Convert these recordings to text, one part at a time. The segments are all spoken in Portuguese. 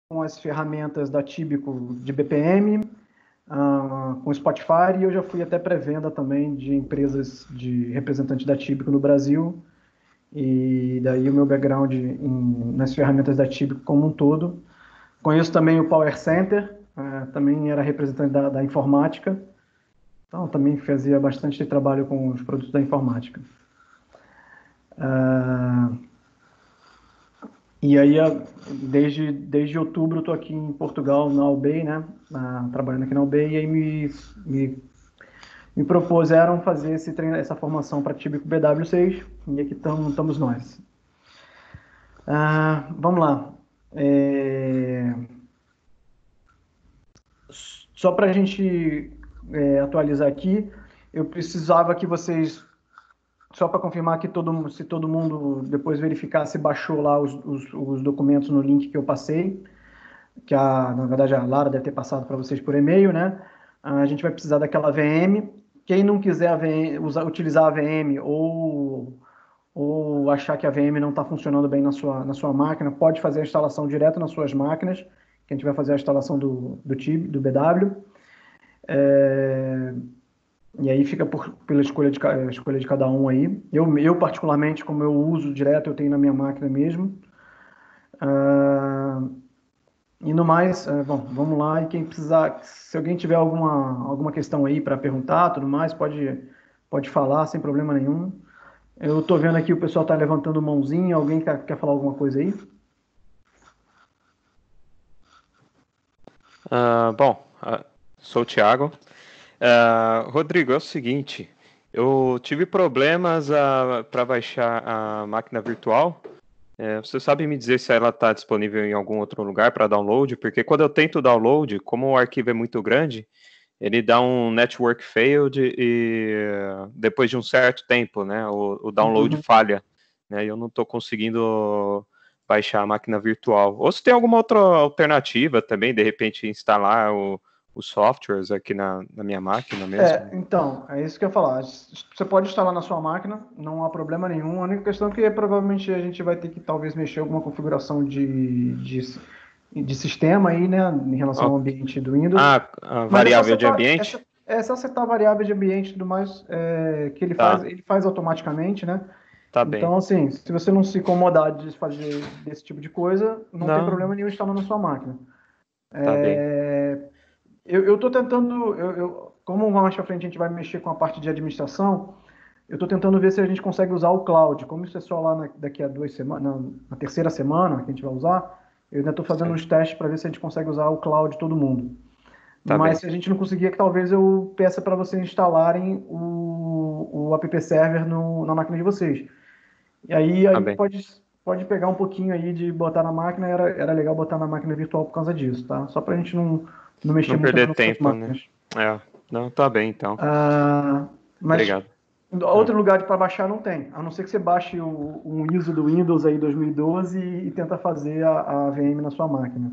com as ferramentas da Tíbico de BPM, com Spotify, e eu já fui até pré-venda também de empresas de representantes da Tíbico no Brasil, e daí o meu background nas ferramentas da Tíbico como um todo. Conheço também o Power Center, também era representante da informática, então também fazia bastante trabalho com os produtos da informática. E aí, desde outubro, eu estou aqui em Portugal, na Albay, né? Trabalhando aqui na Albay, e aí me propuseram fazer essa formação para Tíbico BW6, e aqui estamos nós. Vamos lá. Só para a gente atualizar aqui, eu precisava que vocês, só para confirmar que se todo mundo depois verificar se baixou lá os documentos no link que eu passei, na verdade a Lara deve ter passado para vocês por e-mail, né? A gente vai precisar daquela VM. Quem não quiser utilizar a VM ou achar que a VM não está funcionando bem na sua máquina, pode fazer a instalação direto nas suas máquinas, que a gente vai fazer a instalação do TIB, do BW. E aí fica pela escolha de cada um aí. Eu, particularmente, como eu uso direto, eu tenho na minha máquina mesmo. E no mais, bom, vamos lá. E quem precisar, se alguém tiver alguma questão aí para perguntar, tudo mais, pode falar sem problema nenhum. Eu estou vendo aqui o pessoal está levantando mãozinha. Alguém quer falar alguma coisa aí? Sou o Thiago. Rodrigo, é o seguinte, eu tive problemas para baixar a máquina virtual. Você sabe me dizer se ela está disponível em algum outro lugar para download? Porque quando eu tento download, como o arquivo é muito grande, ele dá um network failed e depois de um certo tempo, né, o download falha, né, e eu não estou conseguindo baixar a máquina virtual. Ou se tem alguma outra alternativa também, de repente instalar os softwares aqui na minha máquina mesmo. Então, é isso que eu ia falar. Você pode instalar na sua máquina, não há problema nenhum. A única questão é que provavelmente a gente vai ter que talvez mexer alguma configuração de sistema aí, né, em relação ao ambiente do Windows. A Mas variável de ambiente? É só acertar a variável de ambiente e tudo mais, que ele faz automaticamente, né? Tá bem. Então, assim, se você não se incomodar de fazer desse tipo de coisa, não tem problema nenhum instalar na sua máquina. Tá bem. Eu estou tentando, como mais para frente a gente vai mexer com a parte de administração, eu estou tentando ver se a gente consegue usar o cloud. Como isso é só lá daqui a 2 semanas, na terceira semana que a gente vai usar, eu ainda estou fazendo uns testes para ver se a gente consegue usar o cloud todo mundo. Tá Mas bem. se a gente não conseguir, que talvez eu peça para vocês instalarem o app server na máquina de vocês. E aí Tá bem. pode pegar um pouquinho aí de botar na máquina, era legal botar na máquina virtual por causa disso, tá? Só para a gente não mexer Não muito perder nas nossas tempo, né? máquinas. Não, tá bem, então. Mas Obrigado. outro lugar para baixar não tem, a não ser que você baixe um ISO do Windows aí 2012 e tenta fazer a VM na sua máquina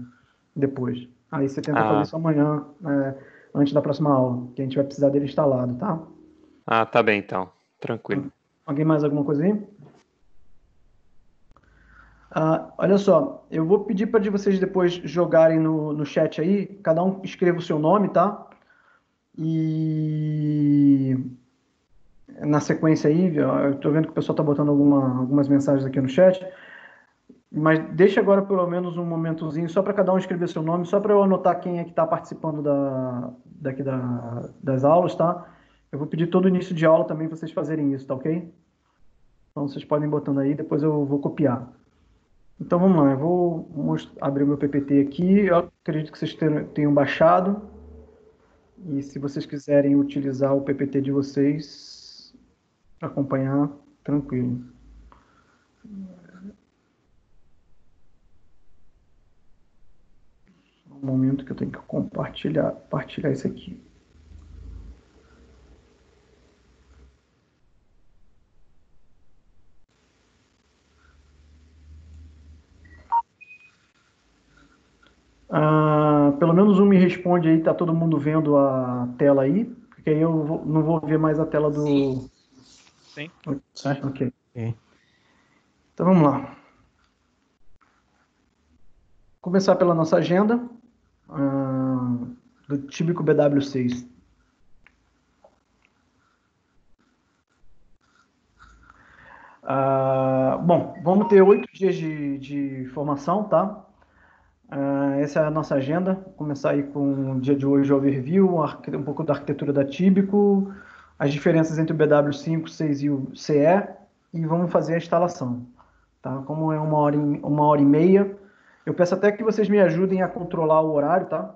depois. Aí você tenta fazer isso amanhã, antes da próxima aula, que a gente vai precisar dele instalado, tá? Tá bem, então. Tranquilo. Alguém mais alguma coisa aí? Olha só, eu vou pedir para vocês depois jogarem no chat aí, cada um escreva o seu nome, tá? E na sequência aí, eu tô vendo que o pessoal tá botando algumas mensagens aqui no chat, mas deixa agora pelo menos um momentozinho só para cada um escrever seu nome, só para eu anotar quem é que está participando das aulas, tá? Eu vou pedir todo início de aula também para vocês fazerem isso, tá ok? Então vocês podem ir botando aí, depois eu vou copiar. Então vamos lá, eu vou abrir o meu PPT aqui. Eu acredito que vocês tenham baixado. E se vocês quiserem utilizar o PPT de vocês para acompanhar, tranquilo. Um momento que eu tenho que compartilhar isso aqui. Pelo menos um me responde aí, tá todo mundo vendo a tela aí? Porque aí eu não vou ver mais a tela do... Sim. Certo? Ok. Então vamos lá. Começar pela nossa agenda do Tíbico BW6. Bom, vamos ter 8 dias de formação, tá? Essa é a nossa agenda. Vou começar aí com o dia de hoje, overview, um pouco da arquitetura da Tíbico, as diferenças entre o BW5, 6 e o CE, e vamos fazer a instalação. Tá? Como é uma hora e meia, eu peço até que vocês me ajudem a controlar o horário, tá?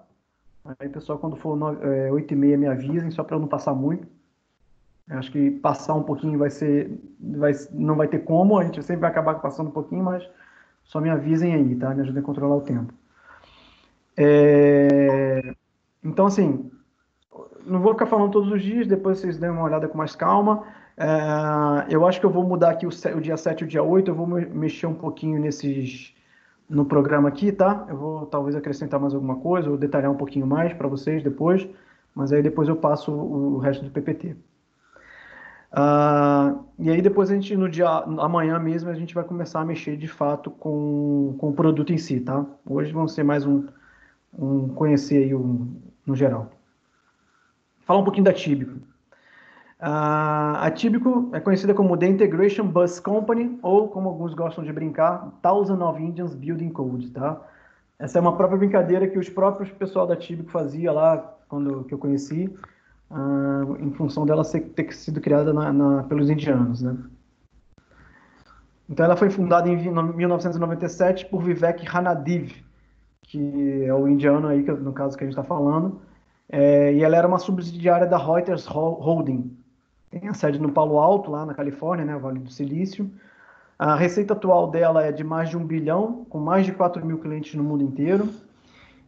Aí, pessoal, quando for 8h30, me avisem, só para eu não passar muito. Eu acho que passar um pouquinho não vai ter como, a gente sempre vai acabar passando um pouquinho, mas só me avisem aí, tá? Me ajudem a controlar o tempo. Então, assim, não vou ficar falando todos os dias, depois vocês dêem uma olhada com mais calma. Eu acho que eu vou mudar aqui o dia 7 e o dia 8, eu vou mexer um pouquinho no programa aqui, tá? Eu vou talvez acrescentar mais alguma coisa, ou detalhar um pouquinho mais para vocês depois, mas aí depois eu passo o resto do PPT. E aí depois amanhã mesmo, a gente vai começar a mexer de fato com o produto em si, tá? Hoje vão ser mais conhecer aí no geral. Falar um pouquinho da Tíbico. A Tíbico é conhecida como The Integration Bus Company, ou como alguns gostam de brincar, Thousand of Indians Building Code, tá? Essa é uma própria brincadeira que os próprios pessoal da Tíbico fazia lá, que eu conheci, em função dela ter sido criada pelos indianos, né? Então ela foi fundada em 1997 por Vivek Ranadive, que é o indiano aí, no caso que a gente está falando, e ela era uma subsidiária da Reuters Holding. Tem a sede no Palo Alto, lá na Califórnia, né, Vale do Silício. A receita atual dela é de mais de 1 bilhão, com mais de 4 mil clientes no mundo inteiro.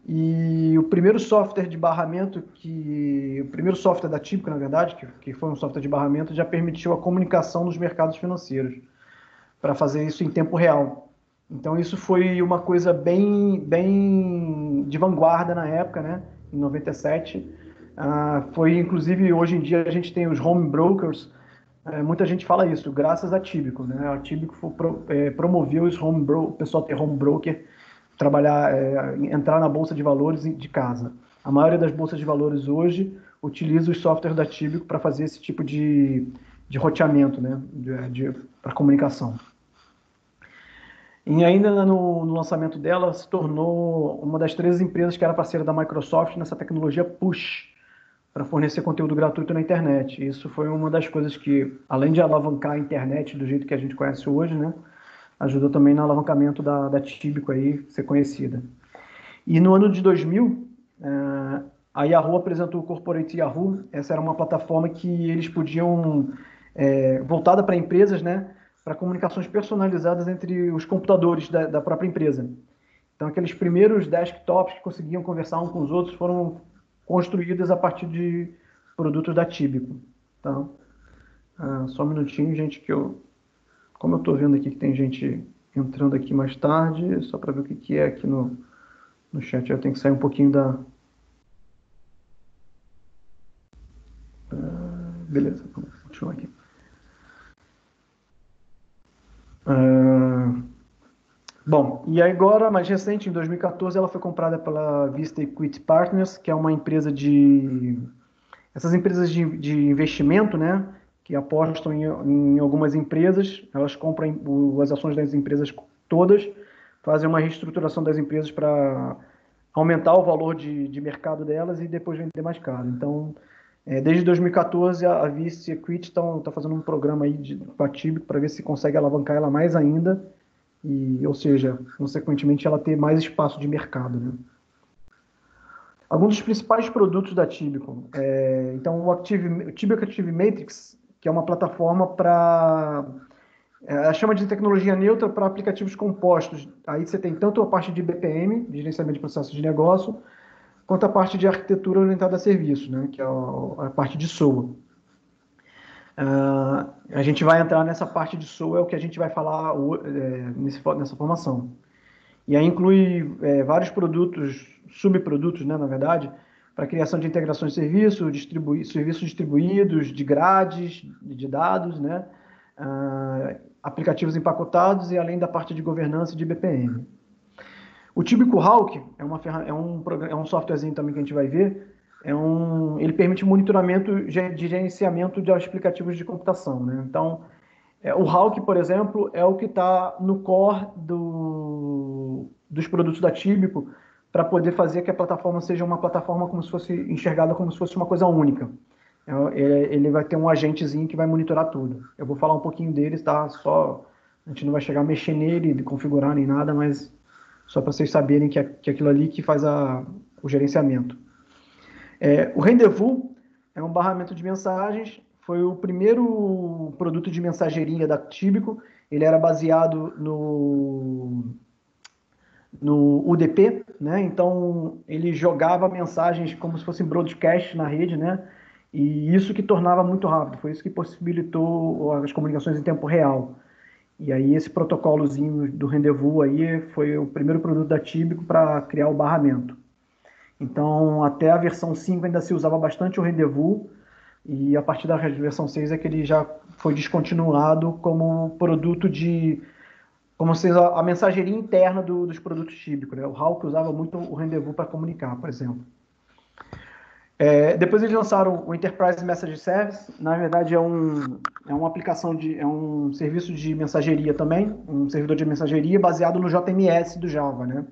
E o primeiro software de barramento o primeiro software da Típico, na verdade, que foi um software de barramento, já permitiu a comunicação nos mercados financeiros, para fazer isso em tempo real. Então isso foi uma coisa bem de vanguarda na época, né? Em 97. Foi, inclusive, hoje em dia a gente tem os home brokers, muita gente fala isso, graças a Tíbico, né? A Tíbico promoveu o pessoal ter home broker, entrar na bolsa de valores de casa. A maioria das bolsas de valores hoje utiliza os softwares da Tíbico para fazer esse tipo de roteamento, né? Para comunicação. E ainda no lançamento dela, se tornou uma das 13 empresas que era parceira da Microsoft nessa tecnologia Push, para fornecer conteúdo gratuito na internet. Isso foi uma das coisas que, além de alavancar a internet do jeito que a gente conhece hoje, né, ajudou também no alavancamento da Tíbico aí ser conhecida. E no ano de 2000, a Yahoo apresentou o Corporate Yahoo. Essa era uma plataforma que eles podiam, voltada para empresas, né, para comunicações personalizadas entre os computadores da própria empresa. Então, aqueles primeiros desktops que conseguiam conversar uns com os outros foram construídos a partir de produtos da Tíbico. Tá? Só um minutinho, gente, como eu estou vendo aqui que tem gente entrando aqui mais tarde, só para ver o que é aqui no chat, eu tenho que sair um pouquinho beleza, vamos continuar aqui. Bom, e agora, mais recente, em 2014, ela foi comprada pela Vista Equity Partners, que é uma empresa essas empresas de investimento, né, que apostam em algumas empresas, elas compram as ações das empresas todas, fazem uma reestruturação das empresas para aumentar o valor de mercado delas e depois vender mais caro. Então, desde 2014, a Vista Equity está fazendo um programa aí com a Tíbico para ver se consegue alavancar ela mais ainda, ou seja, consequentemente, ela ter mais espaço de mercado, né? Alguns dos principais produtos da Tíbico. Então, o Tíbico Active Matrix, que é uma plataforma chama de tecnologia neutra para aplicativos compostos. Aí você tem tanto a parte de BPM, de gerenciamento de processos de negócio, quanto a parte de arquitetura orientada a serviço, né, que é a parte de SOA. A gente vai entrar nessa parte de SOA, é o que a gente vai falar nessa formação. E aí inclui vários subprodutos, né, na verdade, para criação de integrações de serviços distribuídos, de grades, de dados, né, aplicativos empacotados e além da parte de governança e de BPM. O Tíbico Hawk é um softwarezinho também que a gente vai ver. Ele permite monitoramento de gerenciamento de aplicativos de computação, né? Então, o Hawk, por exemplo, é o que está no core dos produtos da Tíbico para poder fazer que a plataforma seja uma plataforma como se fosse enxergada como se fosse uma coisa única. Ele vai ter um agentezinho que vai monitorar tudo. Eu vou falar um pouquinho deles, tá? A gente não vai chegar a mexer nele, configurar nem nada, mas só para vocês saberem que é aquilo ali que faz o gerenciamento. O Rendezvous é um barramento de mensagens, foi o primeiro produto de mensageria da Tíbico. Ele era baseado no UDP, né? Então ele jogava mensagens como se fossem broadcast na rede, né? E isso que tornava muito rápido, foi isso que possibilitou as comunicações em tempo real. E aí esse protocolozinho do Rendezvous aí foi o primeiro produto da Tíbico para criar o barramento. Então até a versão 5 ainda se usava bastante o Rendezvous, e a partir da versão 6 é que ele já foi descontinuado como produto como se a mensageria interna dos produtos típicos, né? O Hawk usava muito o Rendezvous para comunicar, por exemplo. Depois eles lançaram o Enterprise Message Service. Na verdade é uma aplicação é um serviço de mensageria também, um servidor de mensageria baseado no JMS do Java, né?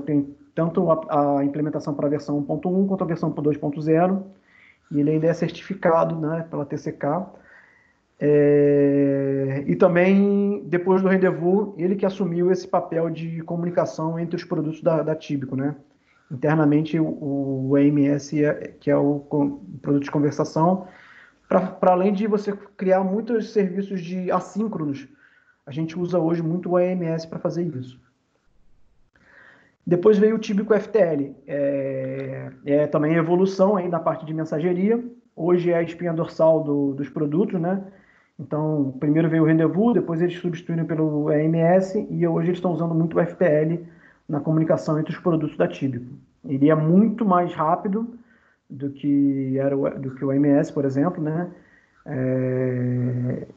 Tem tanto a implementação para a versão 1.1 quanto a versão 2.0, e ele ainda é certificado, né, pela TCK. E também, depois do Rendezvous, ele que assumiu esse papel de comunicação entre os produtos da Tíbico, né? Internamente, o AMS, que é o produto de conversação, para além de você criar muitos serviços de assíncronos, a gente usa hoje muito o AMS para fazer isso. Depois veio o Tíbico FTL, também evolução aí na parte de mensageria. Hoje é a espinha dorsal dos produtos, né? Então, primeiro veio o Rendezvous, depois eles substituíram pelo AMS, e hoje eles estão usando muito o FTL na comunicação entre os produtos da Tíbico. Ele é muito mais rápido do que o AMS, por exemplo, né?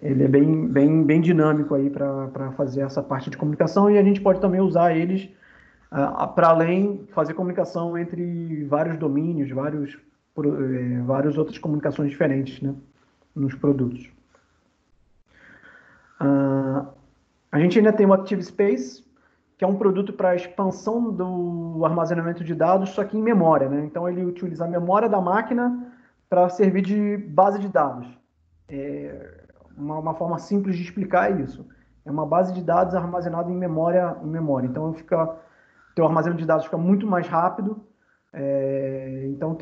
Ele é bem dinâmico aí para fazer essa parte de comunicação, e a gente pode também usar eles para além fazer comunicação entre vários domínios, várias outras comunicações diferentes, né, nos produtos. A gente ainda tem o ActiveSpace, que é um produto para expansão do armazenamento de dados, só que em memória, né? Então ele utiliza a memória da máquina para servir de base de dados. Uma forma simples de explicar isso. É uma base de dados armazenada em memória. Então teu armazenamento de dados fica muito mais rápido. Então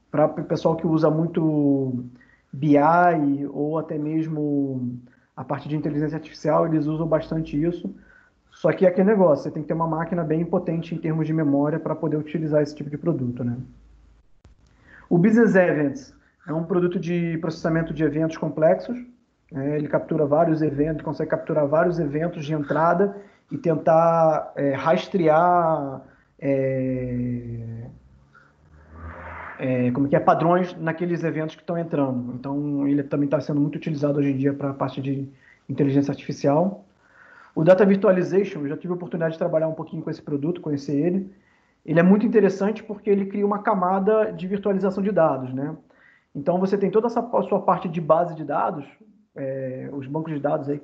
para o pessoal que usa muito BI ou até mesmo a parte de inteligência artificial, eles usam bastante isso. Só que é aquele negócio, você tem que ter uma máquina bem potente em termos de memória para poder utilizar esse tipo de produto, né? O Business Events é um produto de processamento de eventos complexos. Ele captura vários eventos, consegue capturar vários eventos de entrada e tentar rastrear padrões naqueles eventos que estão entrando. Então, ele também está sendo muito utilizado hoje em dia para a parte de inteligência artificial. O Data Virtualization, eu já tive a oportunidade de trabalhar um pouquinho com esse produto, conhecer ele. Ele é muito interessante porque ele cria uma camada de virtualização de dados, né? Então, você tem toda a sua parte de base de dados, os bancos de dados aí,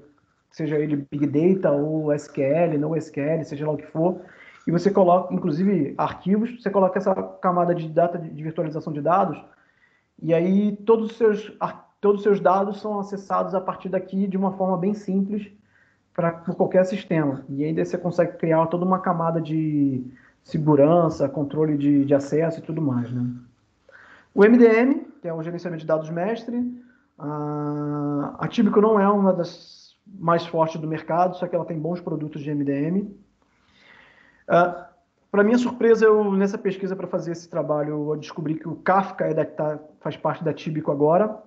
seja ele Big Data ou SQL, não SQL, seja lá o que for, e você coloca, inclusive, arquivos, você coloca essa camada de data de virtualização de dados, e aí todos os seus dados são acessados a partir daqui de uma forma bem simples por qualquer sistema. E aí você consegue criar toda uma camada de segurança, controle de acesso e tudo mais, né? O MDM, que é o gerenciamento de dados mestre. A Tíbico não é uma das mais fortes do mercado, só que ela tem bons produtos de MDM. Para minha surpresa, nessa pesquisa para fazer esse trabalho, eu descobri que o Kafka faz parte da Tíbico agora.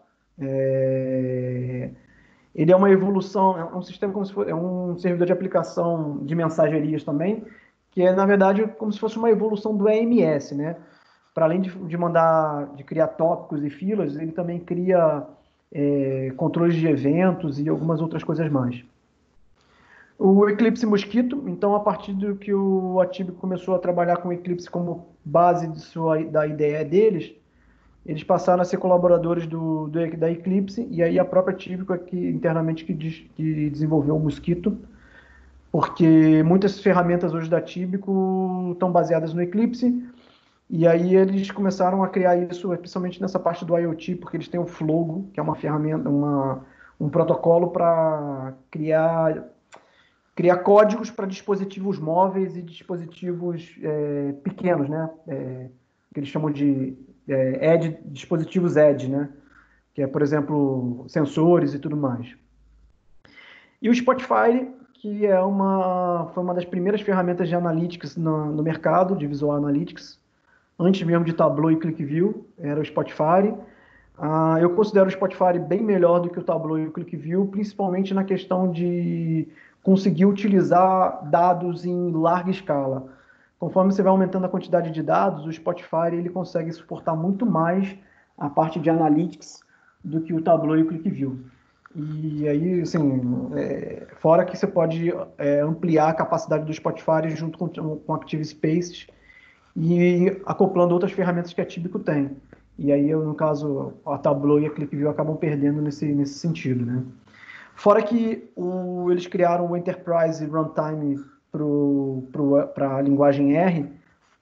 Ele é uma evolução, é um sistema como se fosse, é um servidor de aplicação de mensagerias também, que é, na verdade, como se fosse uma evolução do AMS, né? Para além de criar tópicos e filas, ele também cria controles de eventos e algumas outras coisas mais. O Eclipse Mosquito, então a partir do que o Atíbico começou a trabalhar com o Eclipse como base da ideia deles, eles passaram a ser colaboradores da Eclipse, e aí a própria Atíbico aqui internamente que desenvolveu o Mosquito, porque muitas ferramentas hoje da Atíbico estão baseadas no Eclipse, e aí eles começaram a criar isso, principalmente nessa parte do IoT, porque eles têm o Flogo, que é uma ferramenta, um protocolo para criar códigos para dispositivos móveis e dispositivos pequenos, né? Que eles chamam de dispositivos edge, né? Que é, por exemplo, sensores e tudo mais. E o Spotify, que foi uma das primeiras ferramentas de analytics no mercado, de Visual Analytics, antes mesmo de Tableau e ClickView, era o Spotify. Eu considero o Spotify bem melhor do que o Tableau e o ClickView, principalmente na questão de conseguir utilizar dados em larga escala. Conforme você vai aumentando a quantidade de dados, o Spotify ele consegue suportar muito mais a parte de analytics do que o Tableau e o ClickView. E aí, assim, fora que você pode ampliar a capacidade do Spotify junto com Active Spaces e acoplando outras ferramentas que a Tíbico tem. E aí, no caso, a Tableau e a ClickView acabam perdendo nesse sentido, né? Fora que eles criaram o Enterprise Runtime para a linguagem R,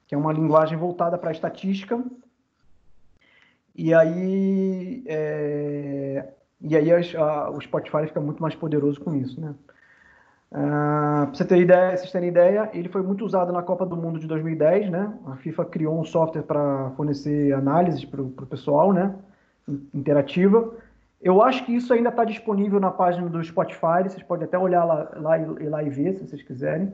que é uma linguagem voltada para a estatística. E aí, o Spotify fica muito mais poderoso com isso, né? Para vocês terem ideia, ele foi muito usado na Copa do Mundo de 2010, né? A FIFA criou um software para fornecer análises para o pessoal, né? Interativa. Eu acho que isso ainda está disponível na página do Spotify. Vocês podem até olhar lá e ver, se vocês quiserem.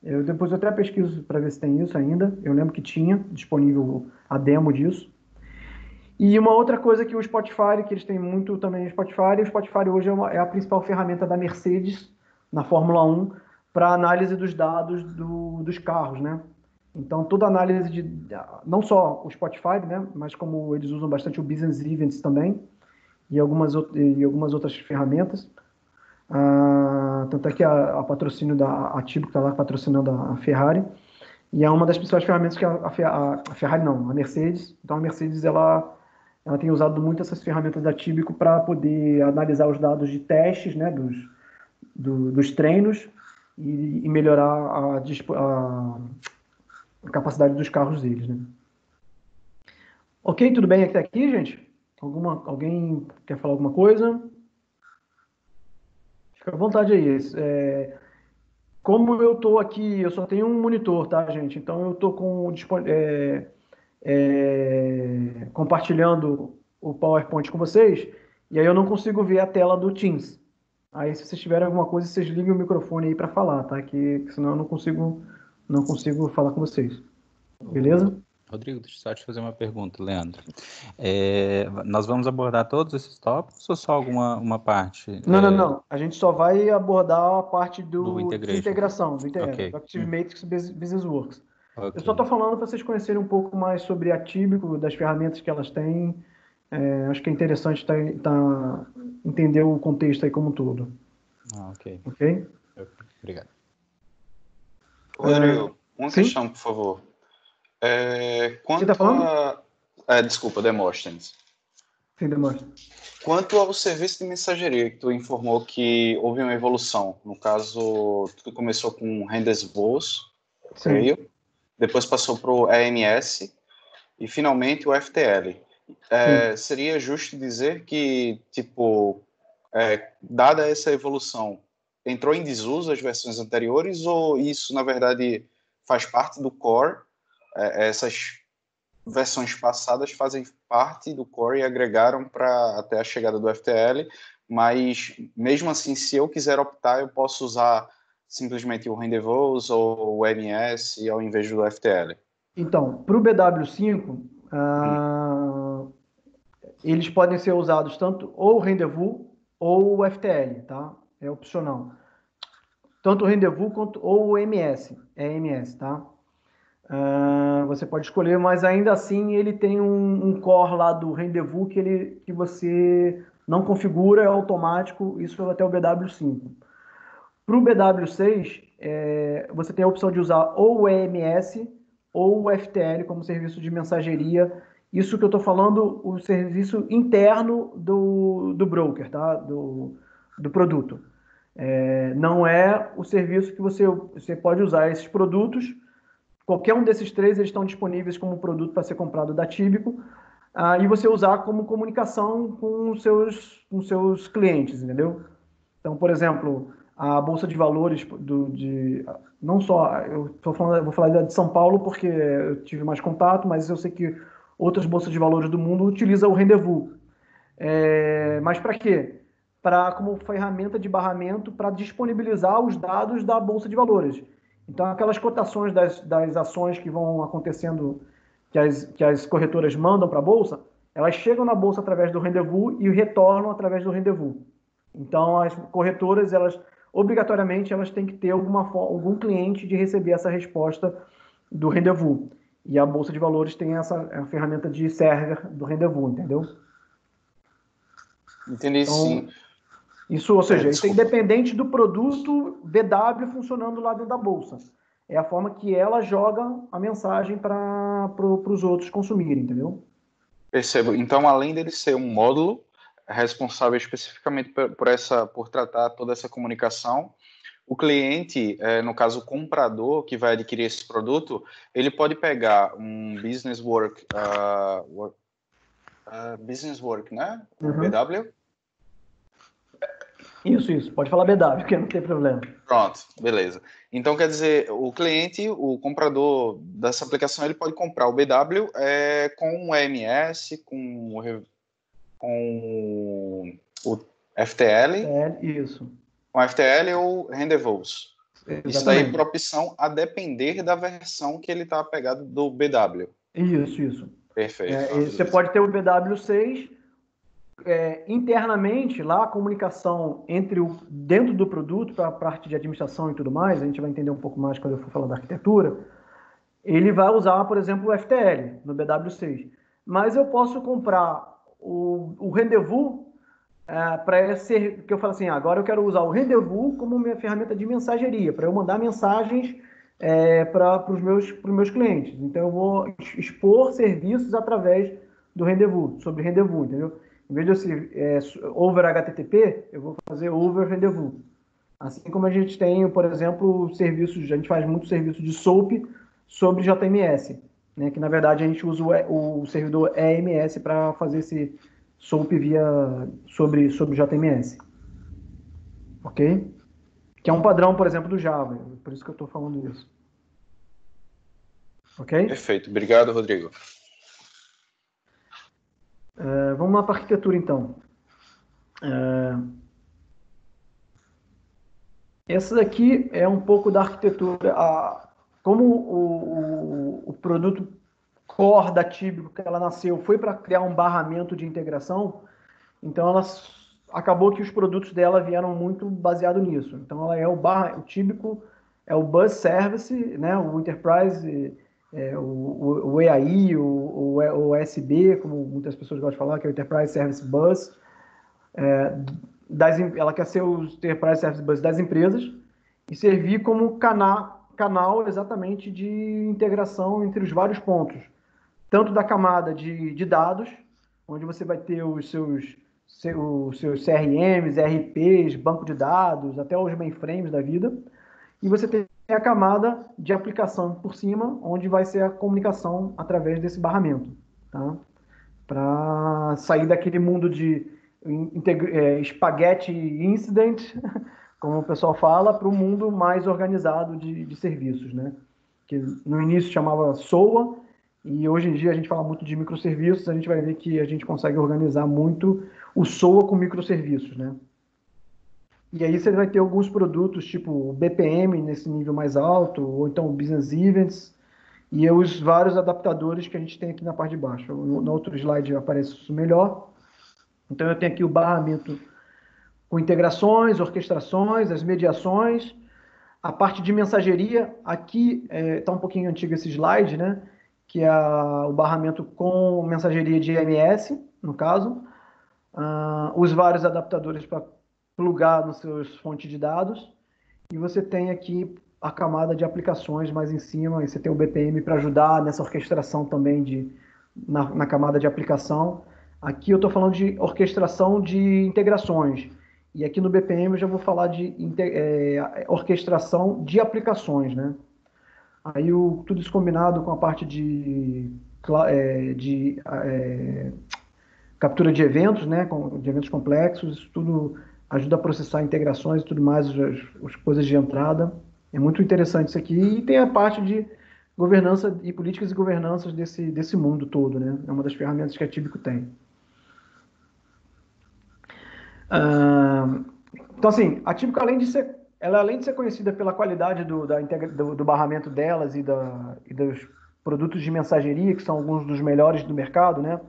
Depois eu até pesquiso para ver se tem isso ainda. Eu lembro que tinha disponível a demo disso. E uma outra coisa que o Spotify, que eles têm muito também no Spotify, o Spotify hoje é a principal ferramenta da Mercedes na Fórmula 1 para análise dos dados dos carros, né? Então, toda análise não só o Spotify, né? Mas como eles usam bastante o Business Events também e algumas outras ferramentas. Tanto é que a patrocínio a Tibo está lá patrocinando a Ferrari. E é uma das principais ferramentas que a Ferrari não, a Mercedes. Então, a Mercedes, ela tem usado muito essas ferramentas da Tíbico para poder analisar os dados de testes, né, dos treinos e melhorar a capacidade dos carros deles, né? Ok, tudo bem até aqui, gente? Alguém quer falar alguma coisa? Fica à vontade aí. Como eu estou aqui, eu só tenho um monitor, tá, gente? Então eu estou compartilhando o PowerPoint com vocês, e aí eu não consigo ver a tela do Teams. Aí, se vocês tiverem alguma coisa, vocês liguem o microfone aí para falar, tá? Que senão eu não consigo falar com vocês. Beleza? Rodrigo, deixa eu só te fazer uma pergunta, Leandro. Nós vamos abordar todos esses tópicos ou só uma parte? Não. A gente só vai abordar a parte Do integration. integração, Ok. do Active Matrix Business Works. Ok. Eu só estou falando para vocês conhecerem um pouco mais sobre a Tíbico, das ferramentas que elas têm. Acho que é interessante entender o contexto aí como um todo. Ok. Ok? Obrigado. Rodrigo, uma sim? questão, por favor. Quem está falando? Desculpa, Demóstenes. Sim, Demóstenes. Quanto ao serviço de mensageria, que tu informou que houve uma evolução. No caso, tu começou com Rendezvous, creio, depois passou para o EMS e finalmente o FTL. Seria justo dizer que, dada essa evolução, entrou em desuso as versões anteriores ou isso, na verdade, faz parte do core? Essas versões passadas fazem parte do core e agregaram até a chegada do FTL, mas mesmo assim, se eu quiser optar, eu posso usar simplesmente o Rendezvous ou o MS ao invés do FTL. Então, para o BW5, eles podem ser usados tanto ou o Rendezvous ou o FTL, tá? É opcional. Tanto o Rendezvous ou o MS, MS, tá? Você pode escolher, mas ainda assim ele tem um core lá do Rendezvous que você não configura, é automático, isso até o BW5. Para o BW6, você tem a opção de usar ou o EMS ou o FTL como serviço de mensageria. Isso que eu estou falando, o serviço interno do broker, tá? Do produto. Não é o serviço que você pode usar esses produtos. Qualquer um desses três, eles estão disponíveis como produto para ser comprado da Tíbico, e você usar como comunicação com os seus clientes, entendeu? Então, por exemplo, a Bolsa de Valores não só, vou falar da de São Paulo porque eu tive mais contato, mas eu sei que outras bolsas de valores do mundo utilizam o Rendezvous. Mas para quê? Como ferramenta de barramento para disponibilizar os dados da Bolsa de Valores. Então, aquelas cotações das ações que vão acontecendo, que as corretoras mandam para a Bolsa, elas chegam na Bolsa através do Rendezvous e retornam através do Rendezvous. Então, as corretoras, obrigatoriamente, elas têm que ter algum cliente de receber essa resposta do Rendezvous. E a Bolsa de Valores tem a ferramenta de server do Rendezvous, entendeu? Entendi, então, sim. Isso, ou seja, isso é independente do produto BW funcionando lá dentro da Bolsa. É a forma que ela joga a mensagem para os outros consumirem, entendeu? Percebo. Então, além dele ser um módulo responsável especificamente por tratar toda essa comunicação, o cliente, no caso o comprador que vai adquirir esse produto, ele pode pegar um Business Work, né? Uhum. BW? Isso. Pode falar BW, que não tem problema. Pronto, beleza. Então, quer dizer, o cliente, o comprador dessa aplicação, ele pode comprar o BW com o EMS, com o FTL. Isso. Com FTL ou Rendezvous. Exatamente. Isso daí por opção a depender da versão que ele está pegado do BW. Isso. Perfeito. Você pode ter o BW6 internamente, lá a comunicação dentro do produto, para a parte de administração e tudo mais, a gente vai entender um pouco mais quando eu for falar da arquitetura, ele vai usar, por exemplo, o FTL no BW6. Mas eu posso comprar o Rendezvous para ser, que eu falo assim, agora eu quero usar o Rendezvous como minha ferramenta de mensageria, para eu mandar mensagens para os meus clientes. Então eu vou expor serviços através do Rendezvous, sobre Rendezvous, entendeu? Em vez de eu ser over HTTP, eu vou fazer over Rendezvous. Assim como a gente tem, por exemplo, serviços, a gente faz muito serviço de SOAP sobre JMS, né? Que na verdade a gente usa o servidor EMS para fazer esse SOAP sobre JMS. Ok? Que é um padrão, por exemplo, do Java. Por isso que eu estou falando isso. Ok? Perfeito. Obrigado, Rodrigo. Vamos lá para a arquitetura, então. Essa daqui é um pouco da arquitetura. Como o produto core da Tíbico, que ela nasceu, foi para criar um barramento de integração, então acabou que os produtos dela vieram muito baseado nisso. Então ela o Tíbico é o Bus Service, né, o Enterprise, o EAI, o SB, como muitas pessoas gostam de falar, que é o Enterprise Service Bus. Ela quer ser o Enterprise Service Bus das empresas e servir como canal exatamente de integração entre os vários pontos, tanto da camada de dados, onde você vai ter os seus CRMs, RPs, banco de dados, até os mainframes da vida, e você tem a camada de aplicação por cima, onde vai ser a comunicação através desse barramento, tá? Para sair daquele mundo de spaghetti incident, como o pessoal fala, para um mundo mais organizado de serviços, né? Que no início chamava SOA, e hoje em dia a gente fala muito de microserviços, a gente vai ver que a gente consegue organizar muito o SOA com microserviços, né? E aí você vai ter alguns produtos, tipo o BPM nesse nível mais alto, ou então o Business Events, e os vários adaptadores que a gente tem aqui na parte de baixo. No outro slide aparece isso melhor. Então eu tenho aqui o barramento com integrações, orquestrações, as mediações, a parte de mensageria. Aqui está um pouquinho antigo esse slide, né? Que é o barramento com mensageria de IMS, no caso. Os vários adaptadores para plugar nos seus fontes de dados. e você tem aqui a camada de aplicações mais em cima, e você tem o BPM para ajudar nessa orquestração também na camada de aplicação. Aqui eu estou falando de orquestração de integrações, e aqui no BPM eu já vou falar de orquestração de aplicações, né? Aí tudo isso combinado com a parte de captura de eventos, né, de eventos complexos, isso tudo ajuda a processar integrações e tudo mais, as coisas de entrada. É muito interessante isso aqui. E tem a parte de governança e políticas e governanças desse mundo todo, né? É uma das ferramentas que a Tíbico tem. Então, assim, a Tíbico, além de ser conhecida pela qualidade do barramento delas e dos produtos de mensageria, que são alguns dos melhores do mercado, né?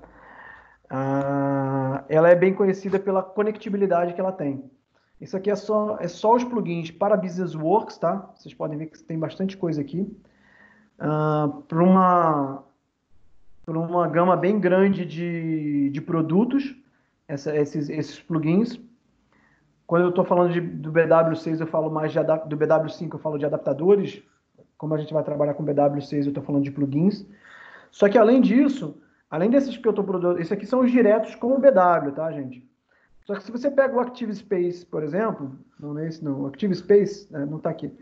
Ela é bem conhecida pela conectibilidade que ela tem. Isso aqui é só os plugins para Business Works, tá? Vocês podem ver que tem bastante coisa aqui. Para uma gama bem grande de produtos, esses plugins. Quando eu estou falando do BW6, eu falo mais do BW5, eu falo de adaptadores. Como a gente vai trabalhar com BW6, eu estou falando de plugins. Só que além disso, além desses que eu estou produzindo, esses aqui são os diretos com o BW, tá, gente? Só que se você pega o Active Space, por exemplo, não é esse não, o Active Space, não está aqui,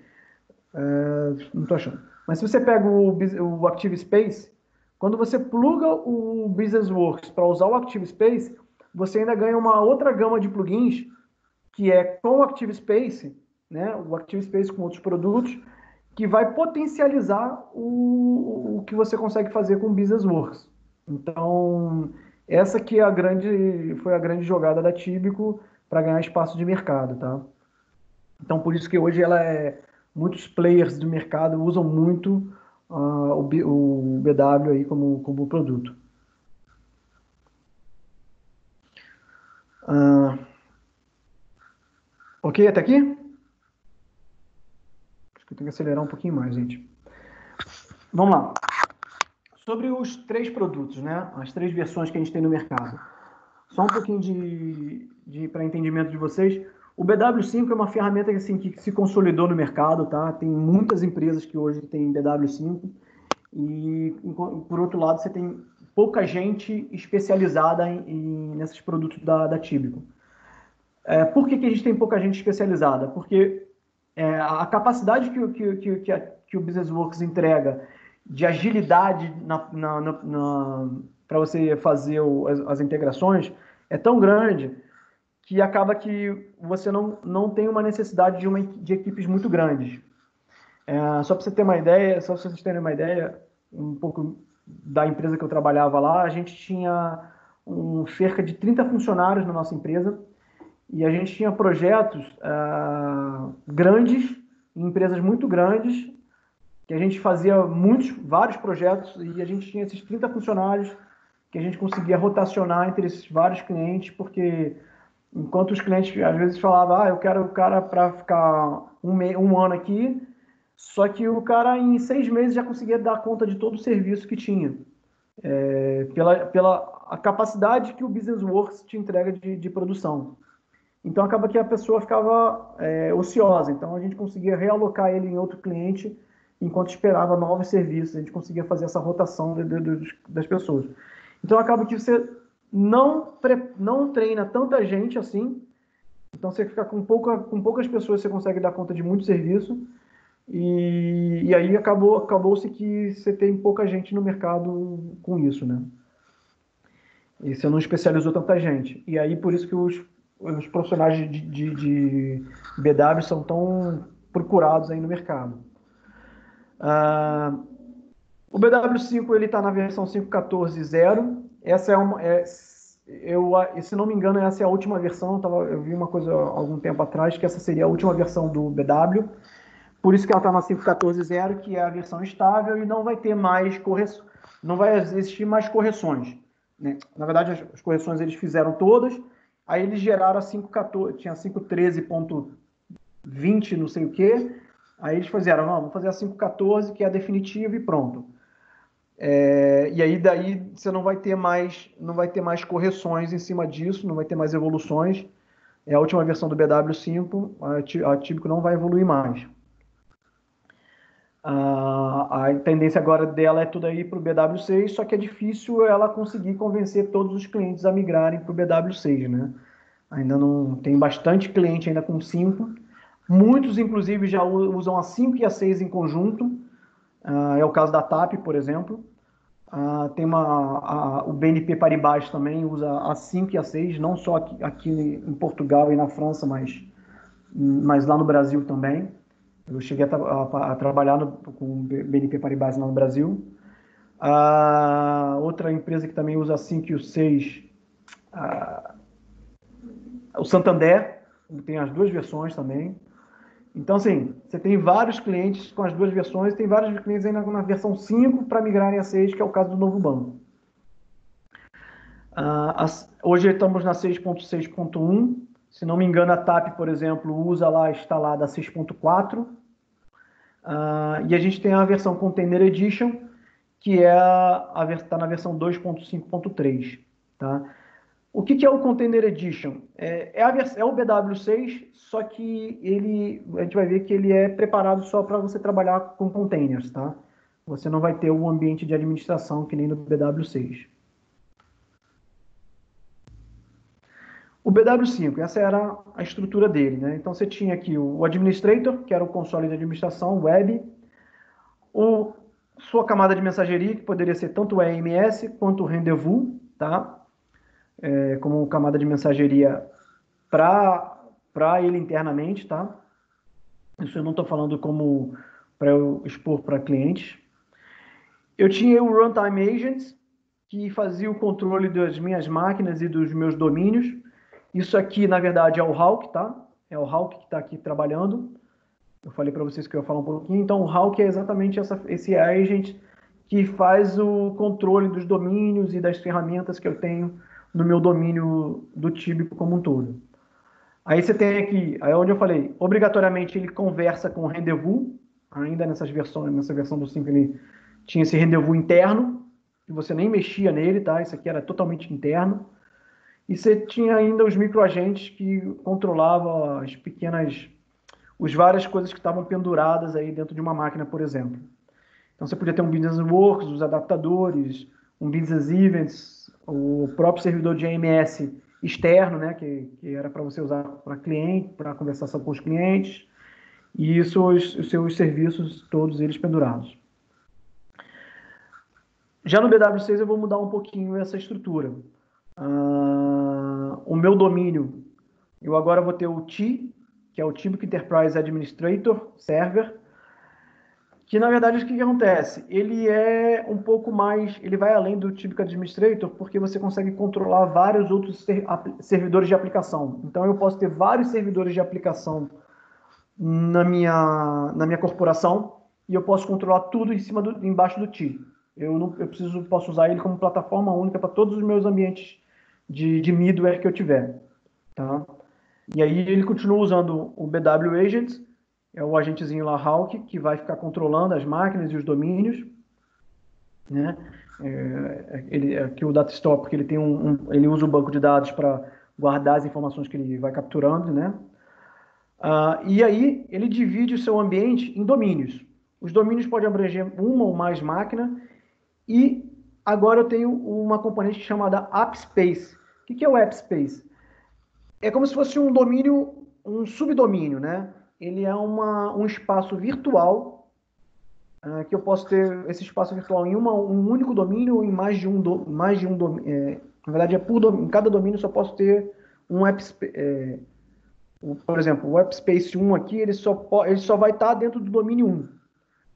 não estou achando. Mas se você pega o Active Space, quando você pluga o Business Works para usar o Active Space, você ainda ganha uma outra gama de plugins, que é com o Active Space, né, o Active Space com outros produtos, que vai potencializar o que você consegue fazer com o Business Works. Então, essa que foi a grande jogada da Tíbico para ganhar espaço de mercado, tá? Então, por isso que hoje muitos players do mercado usam muito o BW aí como produto. Ok até aqui? Acho que eu tenho que acelerar um pouquinho mais, gente. Vamos lá. Sobre os 3 produtos, né? As 3 versões que a gente tem no mercado. Só um pouquinho para entendimento de vocês. O BW5 é uma ferramenta que se consolidou no mercado, tá? Tem muitas empresas que hoje têm BW5 e, por outro lado, você tem pouca gente especializada nesses produtos da Tíbico. Por que a gente tem pouca gente especializada? Porque a capacidade que o Business Works entrega de agilidade para você fazer as integrações é tão grande que acaba que você não tem uma necessidade de equipes muito grandes. Só para você ter uma ideia, só para vocês terem uma ideia, um pouco da empresa que eu trabalhava lá, a gente tinha cerca de 30 funcionários na nossa empresa e a gente tinha projetos grandes, em empresas muito grandes, que a gente fazia vários projetos e a gente tinha esses 30 funcionários que a gente conseguia rotacionar entre esses vários clientes, porque enquanto os clientes às vezes falavam, eu quero o cara para ficar um ano aqui, só que o cara em 6 meses já conseguia dar conta de todo o serviço que tinha, pela a capacidade que o Business Works te entrega de produção. Então acaba que a pessoa ficava ociosa, então a gente conseguia realocar ele em outro cliente enquanto esperava novos serviços, a gente conseguia fazer essa rotação das pessoas. Então acaba que você não treina tanta gente assim, então você fica com poucas pessoas, você consegue dar conta de muito serviço, e aí acabou-se que você tem pouca gente no mercado com isso, né? E você não especializou tanta gente. E aí por isso que os profissionais de BW são tão procurados aí no mercado. O BW5 ele está na versão 5.14.0. Essa se não me engano, essa é a última versão. Eu vi uma coisa há algum tempo atrás que essa seria a última versão do BW. Por isso que ela está na 5.14.0, que é a versão estável e não vai ter mais correções, não vai existir mais correções, né? Na verdade, as correções eles fizeram todas. Aí eles geraram a 5.14, tinha 5.13.20, não sei o quê. Aí eles fizeram, vamos fazer a 5.14, que é a definitiva e pronto. E aí daí você não vai ter mais correções em cima disso, não vai ter mais evoluções. é a última versão do BW5, a Tíbico não vai evoluir mais. A tendência agora dela é tudo aí para o BW6, só que é difícil ela conseguir convencer todos os clientes a migrarem para o BW6, né? Ainda não tem bastante cliente ainda com 5. Muitos, inclusive, já usam a 5 e a 6 em conjunto. É o caso da TAP, por exemplo. Tem o BNP Paribas também usa a 5 e a 6, não só aqui em Portugal e na França, mas lá no Brasil também. Eu cheguei a trabalhar com o BNP Paribas lá no Brasil. Outra empresa que também usa a 5 e o 6, o Santander, tem as duas versões também. Então, assim, você tem vários clientes com as duas versões, tem vários clientes ainda na versão 5 para migrarem a 6, que é o caso do Novo Banco. Hoje estamos na 6.6.1. Se não me engano, a TAP, por exemplo, usa lá instalada a 6.4. E a gente tem a versão Container Edition, que está na versão 2.5.3. Tá? O que é o Container Edition? É o BW6, só que a gente vai ver que ele é preparado só para você trabalhar com containers. Tá? Você não vai ter um ambiente de administração que nem no BW6. O BW5, essa era a estrutura dele, né? Então você tinha aqui o Administrator, que era o console de administração, web, sua camada de mensageria, que poderia ser tanto o EMS quanto o Rendezvous, tá? Como camada de mensageria para ele internamente, tá? Isso eu não estou falando como para eu expor para clientes. Eu tinha o Runtime Agents, que fazia o controle das minhas máquinas e dos meus domínios. Isso aqui, na verdade, é o Hawk, tá? É o Hawk que está aqui trabalhando. Eu falei para vocês que eu ia falar um pouquinho. Então, o Hawk é exatamente esse agent que faz o controle dos domínios e das ferramentas que eu tenho no meu domínio do Tíbico como um todo. Aí você tem aqui, aí onde eu falei, obrigatoriamente ele conversa com o Rendezvous. Ainda nessa versão do 5 ele tinha esse Rendezvous interno, que você nem mexia nele, tá? Isso aqui era totalmente interno. E você tinha ainda os microagentes que controlavam as várias coisas que estavam penduradas aí dentro de uma máquina, por exemplo. Então você podia ter um Business Works, os adaptadores, um Business Events, o próprio servidor de AMS externo, né, que era para você usar para cliente, para conversação com os clientes, e isso, os seus serviços, todos eles pendurados. Já no BW6 eu vou mudar um pouquinho essa estrutura. O meu domínio, eu agora vou ter o TI, que é o Tíbico Enterprise Administrator Server, que na verdade o que acontece? Ele é um pouco mais, ele vai além do Tíbico Administrator, porque você consegue controlar vários outros servidores de aplicação. Então eu posso ter vários servidores de aplicação na minha corporação e eu posso controlar tudo embaixo do TI. Posso usar ele como plataforma única para todos os meus ambientes de middleware que eu tiver. Tá? E aí ele continua usando o BW Agents, é o agentezinho lá, Hawk, que vai ficar controlando as máquinas e os domínios. Né? Aqui o Data Store, porque ele usa o banco de dados para guardar as informações que ele vai capturando. Né? E aí ele divide o seu ambiente em domínios. Os domínios podem abranger uma ou mais máquinas. E agora eu tenho uma componente chamada AppSpace. O que é o AppSpace? É como se fosse um domínio, um subdomínio, né? Ele é um espaço virtual, que eu posso ter esse espaço virtual em um único domínio ou em mais de um domínio. Na verdade, em cada domínio eu só posso ter um AppSpace. Por exemplo, o AppSpace 1 aqui, ele só vai estar dentro do domínio 1.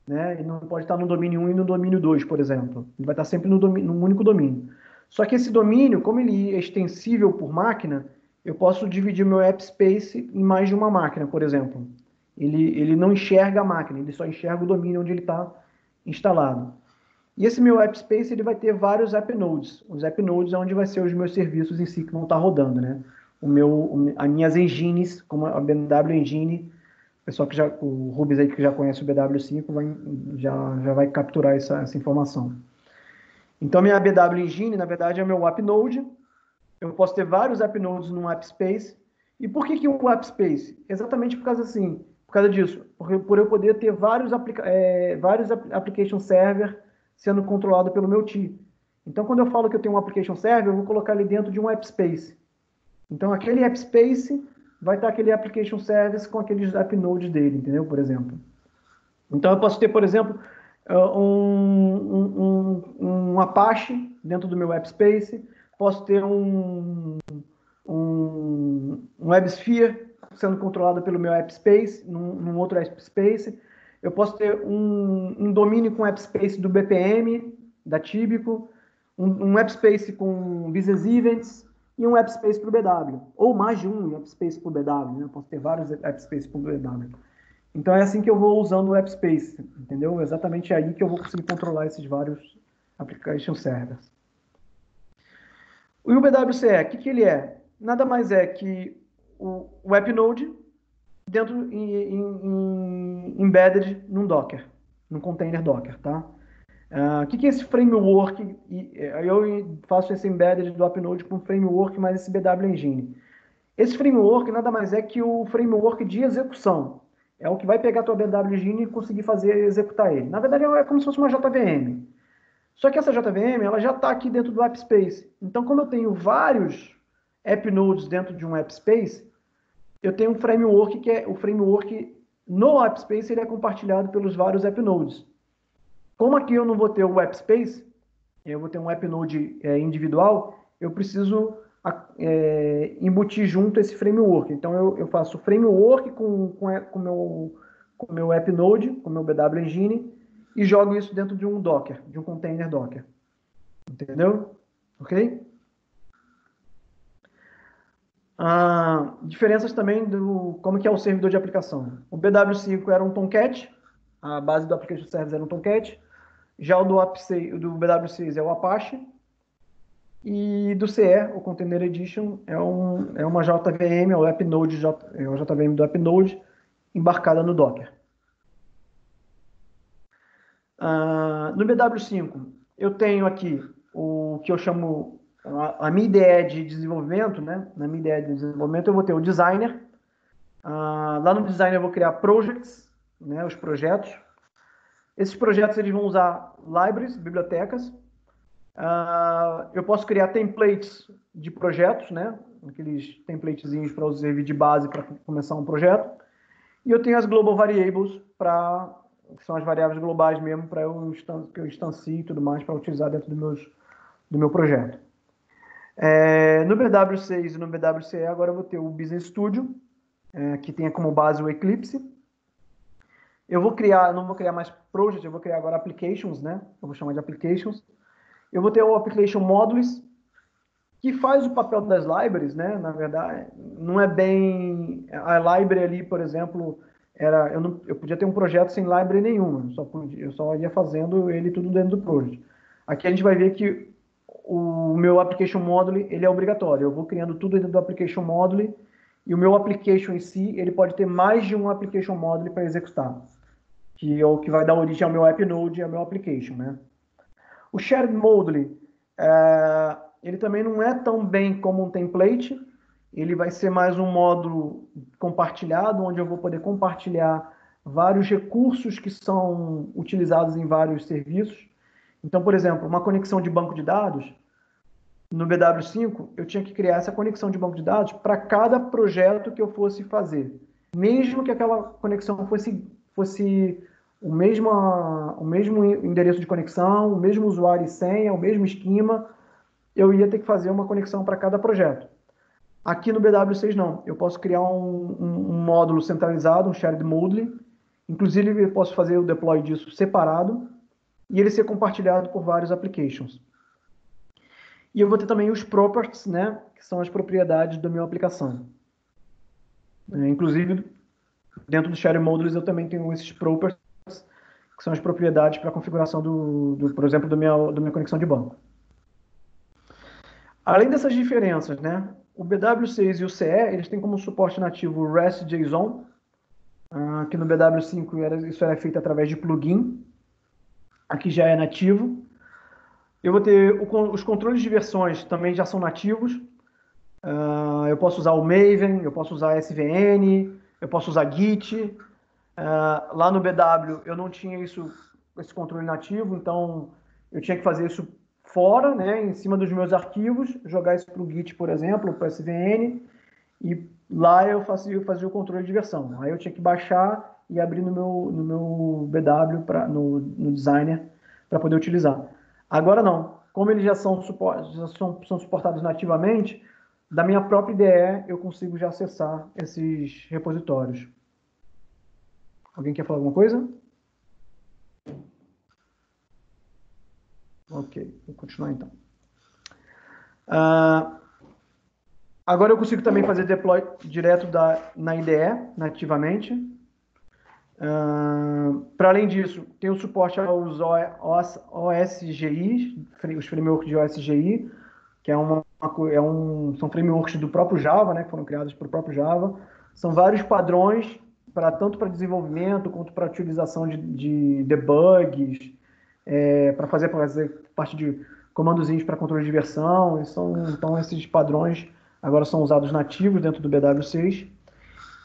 Né? Ele não pode estar no domínio 1 e no domínio 2, por exemplo. Ele vai estar sempre num único domínio. Só que esse domínio, como ele é extensível por máquina, eu posso dividir meu AppSpace em mais de uma máquina, por exemplo. Ele não enxerga a máquina, ele só enxerga o domínio onde ele está instalado. E esse meu AppSpace ele vai ter vários AppNodes. Os AppNodes é onde vai ser os meus serviços em si que vão estar rodando. Né? As minhas engines, como a BMW Engine, o pessoal o Rubens aí que já conhece o BW5 já vai capturar essa informação. Então, minha BW Engine, na verdade, é o meu AppNode. Eu posso ter vários AppNodes num AppSpace E por que o AppSpace? Exatamente por causa disso. Por eu poder ter vários application server sendo controlado pelo meu TI. Então, quando eu falo que eu tenho um application server, eu vou colocar ele dentro de um AppSpace. Então, aquele AppSpace vai estar aquele application service com aqueles app nodes dele, entendeu? Por exemplo. Então, eu posso ter, por exemplo, um Apache dentro do meu AppSpace, posso ter um WebSphere sendo controlado pelo meu AppSpace, num outro AppSpace. Eu posso ter um domínio com AppSpace do BPM, da Tíbico, um AppSpace com Business Events e um AppSpace para o BW. Ou mais de um AppSpace para o BW. Né? Eu posso ter vários AppSpace para o BW. Então é assim que eu vou usando o AppSpace, entendeu? Exatamente aí que eu vou conseguir controlar esses vários application servers. O BWCE, o que ele é? Nada mais é que o AppNode dentro embedded num Docker, num container Docker, tá? O que é esse framework? Eu faço esse embedded do AppNode com framework mais esse BW Engine. Esse framework nada mais é que o framework de execução. É o que vai pegar a tua BW Engine e conseguir executar ele. Na verdade, é como se fosse uma JVM. Só que essa JVM, ela já está aqui dentro do AppSpace. Então, como eu tenho vários app nodes dentro de um AppSpace, eu tenho um framework que é o framework no AppSpace, ele é compartilhado pelos vários app nodes. Como aqui eu não vou ter o AppSpace, eu vou ter um app node individual, eu preciso embutir junto esse framework. Então, eu faço o framework com o meu app node, com o meu BW Engine, e jogo isso dentro de um Docker, de um container Docker. Entendeu? Ok? Diferenças também do como que é o servidor de aplicação. O BW5 era um Tomcat, a base do Application Service era um Tomcat. Já o do BW6 é o Apache. E do CE, o Container Edition, é uma JVM, é o AppNode, é o JVM do AppNode, embarcada no Docker. No BW5, eu tenho aqui o que eu chamo a minha ideia de desenvolvimento, né? Na minha ideia de desenvolvimento, eu vou ter o designer. Lá no designer eu vou criar projects, né? Os projetos. Esses projetos eles vão usar libraries, bibliotecas. Eu posso criar templates de projetos, né? Aqueles templatezinhos para servir de base para começar um projeto. E eu tenho as global variables que são as variáveis globais mesmo para que eu instancie e tudo mais para utilizar dentro do meu projeto. No BW6 e no BWCE agora eu vou ter o Business Studio, que tenha como base o Eclipse. Eu não vou criar mais projects, eu vou criar agora applications, né? Eu vou chamar de applications. Eu vou ter o Application Modules, que faz o papel das libraries, né? Na verdade, não é bem... A library ali, por exemplo, eu podia ter um projeto sem library nenhuma, eu só ia fazendo ele tudo dentro do project. Aqui a gente vai ver que o meu Application Module, ele é obrigatório. Eu vou criando tudo dentro do Application Module e o meu application em si, ele pode ter mais de um Application Module para executar, que é o que vai dar origem ao meu App Node e ao meu application, né? O Shared Module, ele também não é tão bem como um template, ele vai ser mais um módulo compartilhado, onde eu vou poder compartilhar vários recursos que são utilizados em vários serviços. Então, por exemplo, uma conexão de banco de dados, no BW5, eu tinha que criar essa conexão de banco de dados para cada projeto que eu fosse fazer. Mesmo que aquela conexão fosse o mesmo endereço de conexão, o mesmo usuário e senha, o mesmo esquema, eu ia ter que fazer uma conexão para cada projeto. Aqui no BW6 não, eu posso criar um módulo centralizado, um shared module, inclusive eu posso fazer o deploy disso separado e ele ser compartilhado por vários applications. E eu vou ter também os properties, né, que são as propriedades da minha aplicação. Inclusive, dentro do shared modules eu também tenho esses properties, que são as propriedades para a configuração, por exemplo, da minha conexão de banco. Além dessas diferenças, né, o BW6 e o CE, eles têm como suporte nativo o REST-JSON, que no BW5 isso era feito através de plugin, aqui já é nativo. Eu vou ter os controles de versões também já são nativos. Eu posso usar o Maven, eu posso usar SVN, eu posso usar Git. Lá no BW eu não tinha esse controle nativo, então eu tinha que fazer isso fora, né, em cima dos meus arquivos, jogar isso para o Git, por exemplo, para o SVN, e lá eu fazia o controle de versão. Aí eu tinha que baixar e abrir no meu BW, no Designer, para poder utilizar. Agora não. Como eles já são suportados nativamente, da minha própria IDE eu consigo já acessar esses repositórios. Alguém quer falar alguma coisa? Ok, vou continuar então. Agora eu consigo também fazer deploy direto na IDE, nativamente. Para além disso, tem o suporte aos OSGIs, os frameworks de OSGI, que são frameworks do próprio Java, né, que foram criados pelo próprio Java. São vários padrões, tanto para desenvolvimento quanto para utilização de debugs, para fazer parte de comandozinhos para controle de versão. Então, esses padrões agora são usados nativos dentro do BW6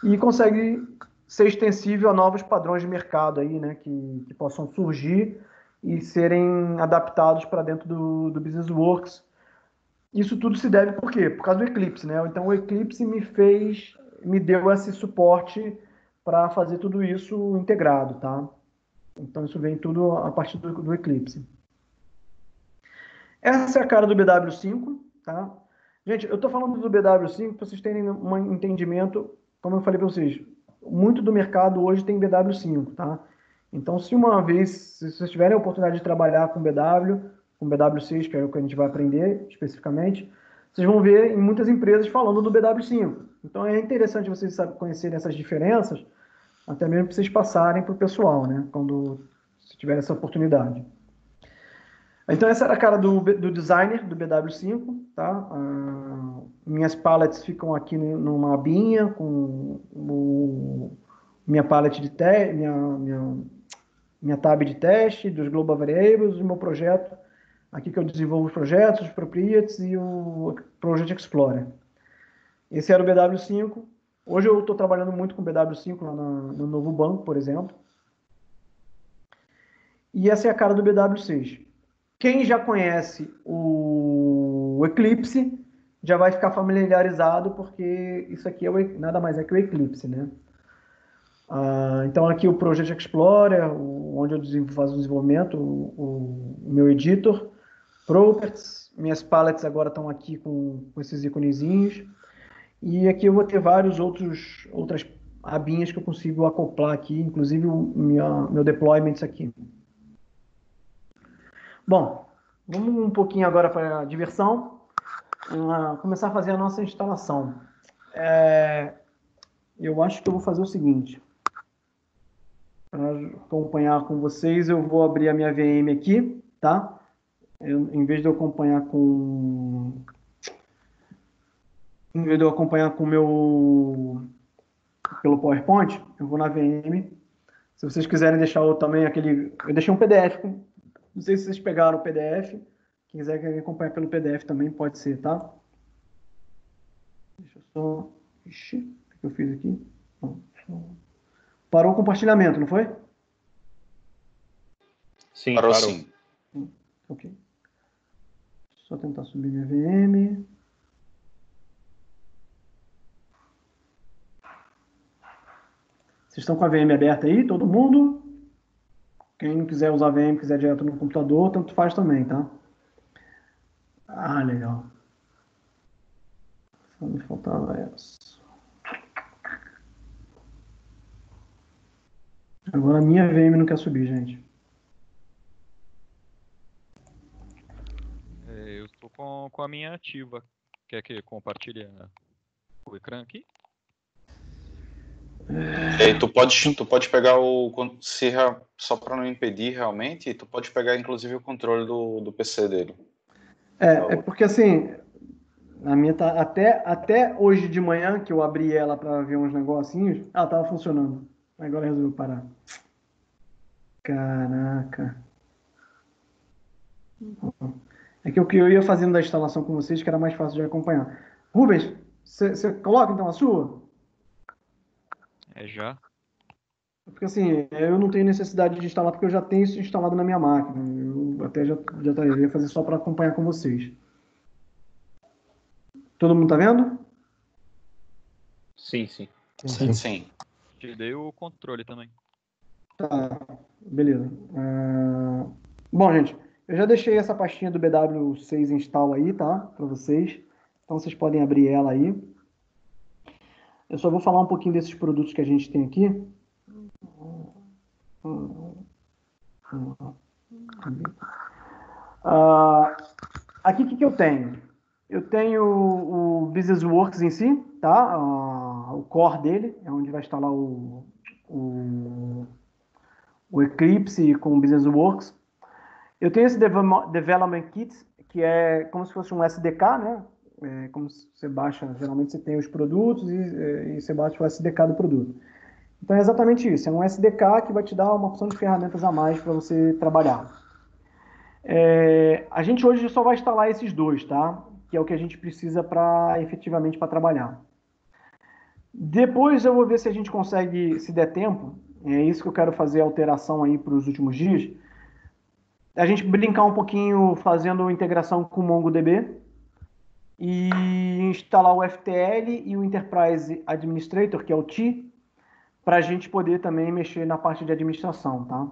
e consegue ser extensível a novos padrões de mercado aí, né, que possam surgir e serem adaptados para dentro do Business Works. Isso tudo se deve por quê? Por causa do Eclipse, né? Então o Eclipse me deu esse suporte para fazer tudo isso integrado, tá? Então isso vem tudo a partir do Eclipse. Essa é a cara do BW5, tá? Gente, eu estou falando do BW5 para vocês terem um entendimento, como eu falei para vocês, muito do mercado hoje tem BW5, tá? Então, se vocês tiverem a oportunidade de trabalhar com BW6, que é o que a gente vai aprender especificamente, vocês vão ver em muitas empresas falando do BW5. Então, é interessante vocês conhecerem essas diferenças, até mesmo para vocês passarem para o pessoal, né? Quando se tiver essa oportunidade. Então, essa era a cara do designer do BW5, tá? Minhas palettes ficam aqui numa abinha com minha palette de teste, minha tab de teste dos Global Variables, o meu projeto, aqui que eu desenvolvo os projetos, os proprietors e o Project Explorer. Esse era o BW5. Hoje eu estou trabalhando muito com o BW5 lá no Novo Banco, por exemplo. E essa é a cara do BW6. Quem já conhece o Eclipse já vai ficar familiarizado, porque isso aqui nada mais é que o Eclipse, né? Então aqui o Project Explorer, onde eu faço o desenvolvimento, o meu editor, properties, minhas palettes agora estão aqui com esses iconezinhos, e aqui eu vou ter outras abinhas que eu consigo acoplar aqui, inclusive meu deployment aqui. Bom, vamos um pouquinho agora para a diversão. Começar a fazer a nossa instalação. Eu acho que eu vou fazer o seguinte. Para acompanhar com vocês, eu vou abrir a minha VM aqui, tá? Em vez de eu acompanhar com pelo PowerPoint, eu vou na VM. Se vocês quiserem deixar também eu deixei um PDF. Não sei se vocês pegaram o PDF. Quem quiser acompanhar pelo PDF também pode ser, tá? Deixa eu só... Ixi, o que eu fiz aqui? Parou o compartilhamento, não foi? Sim, Parou parou. sim. Ok. Só tentar subir minha VM. Vocês estão com a VM aberta aí, todo mundo? Quem não quiser usar VM, quiser direto no computador, tanto faz também, tá? Legal. Só me faltava essa. Agora a minha VM não quer subir, gente. Eu estou com a minha ativa. Quer que compartilhe o ecrã aqui? E aí tu pode pegar só para não impedir realmente, tu pode pegar inclusive o controle do PC dele. É porque assim, a minha tá até hoje de manhã que eu abri ela para ver uns negocinhos, ela tava funcionando. Agora resolveu parar. Caraca. É que o que eu ia fazendo da instalação com vocês que era mais fácil de acompanhar. Rubens, você coloca então a sua? Já. Porque assim, eu não tenho necessidade de instalar, porque eu já tenho isso instalado na minha máquina. Eu até eu ia fazer só para acompanhar com vocês. Todo mundo tá vendo? Sim, sim. Sim. Te dei o controle também. Tá, beleza. Bom, gente, eu já deixei essa pastinha do BW6 install aí, tá? Para vocês. Então vocês podem abrir ela aí. Eu só vou falar um pouquinho desses produtos que a gente tem aqui. Aqui o que eu tenho? Eu tenho o Business Works em si, tá? O core dele, é onde vai instalar o Eclipse com o Business Works. Eu tenho esse Development Kit, que é como se fosse um SDK, né? É como se você baixa, geralmente você tem os produtos e você baixa o SDK do produto. Então é exatamente isso, é um SDK que vai te dar uma opção de ferramentas a mais para você trabalhar. A gente hoje só vai instalar esses dois, tá? Que é o que a gente precisa efetivamente para trabalhar. Depois eu vou ver se a gente consegue, se der tempo, é isso que eu quero fazer a alteração aí para os últimos dias, a gente brincar um pouquinho fazendo integração com o MongoDB e instalar o FTL e o Enterprise Administrator, que é o T, para a gente poder também mexer na parte de administração, tá?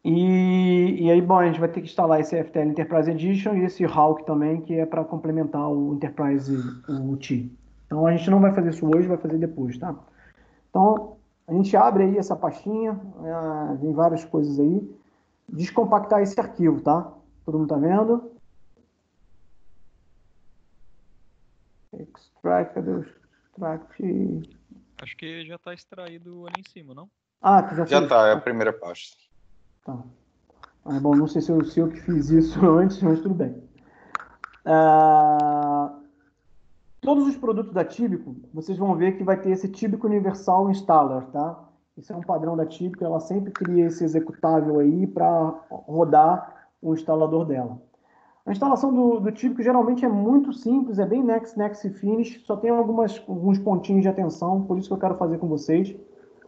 E aí, bom, a gente vai ter que instalar esse FTL Enterprise Edition e esse Hawk também, que é para complementar o Enterprise, o T. Então a gente não vai fazer isso hoje, vai fazer depois, tá? Então a gente abre aí essa pastinha, tem várias coisas aí, descompactar esse arquivo, tá? Todo mundo tá vendo? Extract, cadê o extract? Acho que já tá extraído ali em cima, não? Ah, tu já Já fez? tá, é a primeira pasta. Tá. Bom, não sei se eu que fiz isso antes, mas tudo bem. Todos os produtos da Tíbico, vocês vão ver que vai ter esse Tíbico Universal Installer, tá? Isso é um padrão da Tíbico, ela sempre cria esse executável aí para rodar o instalador dela. A instalação do Tíbico geralmente é muito simples, é bem next e finish, só tem alguns pontinhos de atenção, por isso que eu quero fazer com vocês,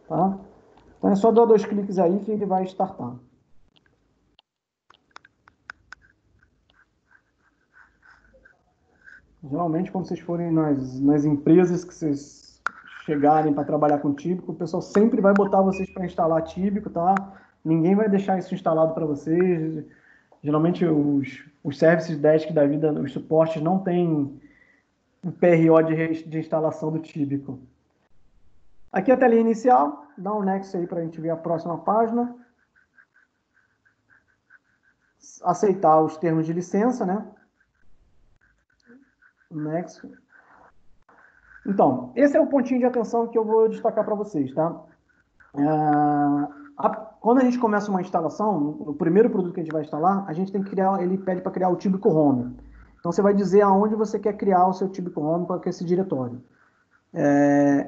tá? Então é só dar 2 cliques aí que ele vai startar. Geralmente, quando vocês forem nas empresas que vocês chegarem para trabalhar com Tíbico, o pessoal sempre vai botar vocês para instalar Tíbico, tá? Ninguém vai deixar isso instalado para vocês. Geralmente, os services desk da vida, os suportes, não tem um PRO de instalação do Tíbico. Aqui a telinha inicial, dá um next aí para a gente ver a próxima página. Aceitar os termos de licença, né? Next. Então, esse é o pontinho de atenção que eu vou destacar para vocês, tá? Quando a gente começa uma instalação, o primeiro produto que a gente vai instalar, a gente tem que criar, ele pede para criar o Tíbico Home. Então, você vai dizer aonde você quer criar o seu Tíbico Home com esse diretório.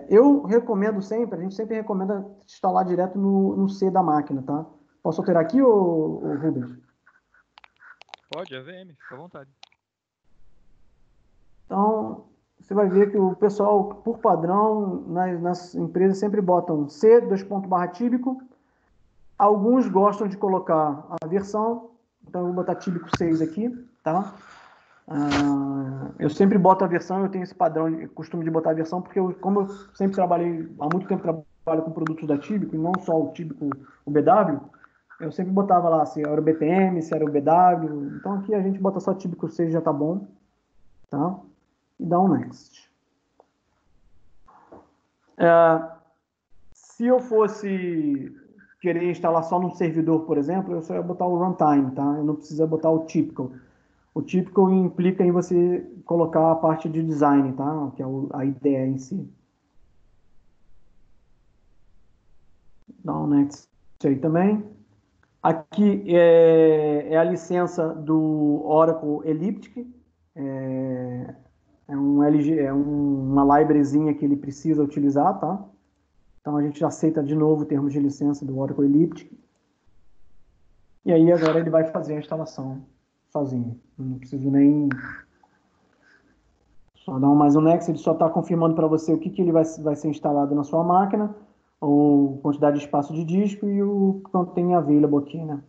Eu recomendo sempre, a gente sempre recomenda instalar direto no C da máquina, tá? Posso alterar aqui, ô Rubens? Pode, é VM, fica à vontade. Então, você vai ver que o pessoal, por padrão, nas empresas sempre botam C, Tíbico. Alguns gostam de colocar a versão, então eu vou botar Tíbico 6 aqui, tá? Eu sempre boto a versão, eu tenho esse padrão, costume de botar a versão, porque como eu sempre trabalhei, há muito tempo trabalho com produtos da Tíbico, e não só o Tíbico, o BW, eu sempre botava lá se era o BPM, se era o BW, então aqui a gente bota só Tíbico 6 já tá bom, tá? E dá um next. Se eu fosse querer instalar só num servidor, por exemplo, eu só ia botar o runtime, tá? Eu não precisa botar o typical. O typical implica em você colocar a parte de design, tá? Que é a ideia em si. Dá um next aí também. Aqui é a licença do Oracle Elliptic. É uma libraryzinha que ele precisa utilizar, tá? Então a gente aceita de novo o termo de licença do Oracle Elliptic. E aí agora ele vai fazer a instalação sozinho. Não preciso nem só dar mais um next, ele só está confirmando para você o que ele vai ser instalado na sua máquina, ou quantidade de espaço de disco e o quanto tem available aqui, né?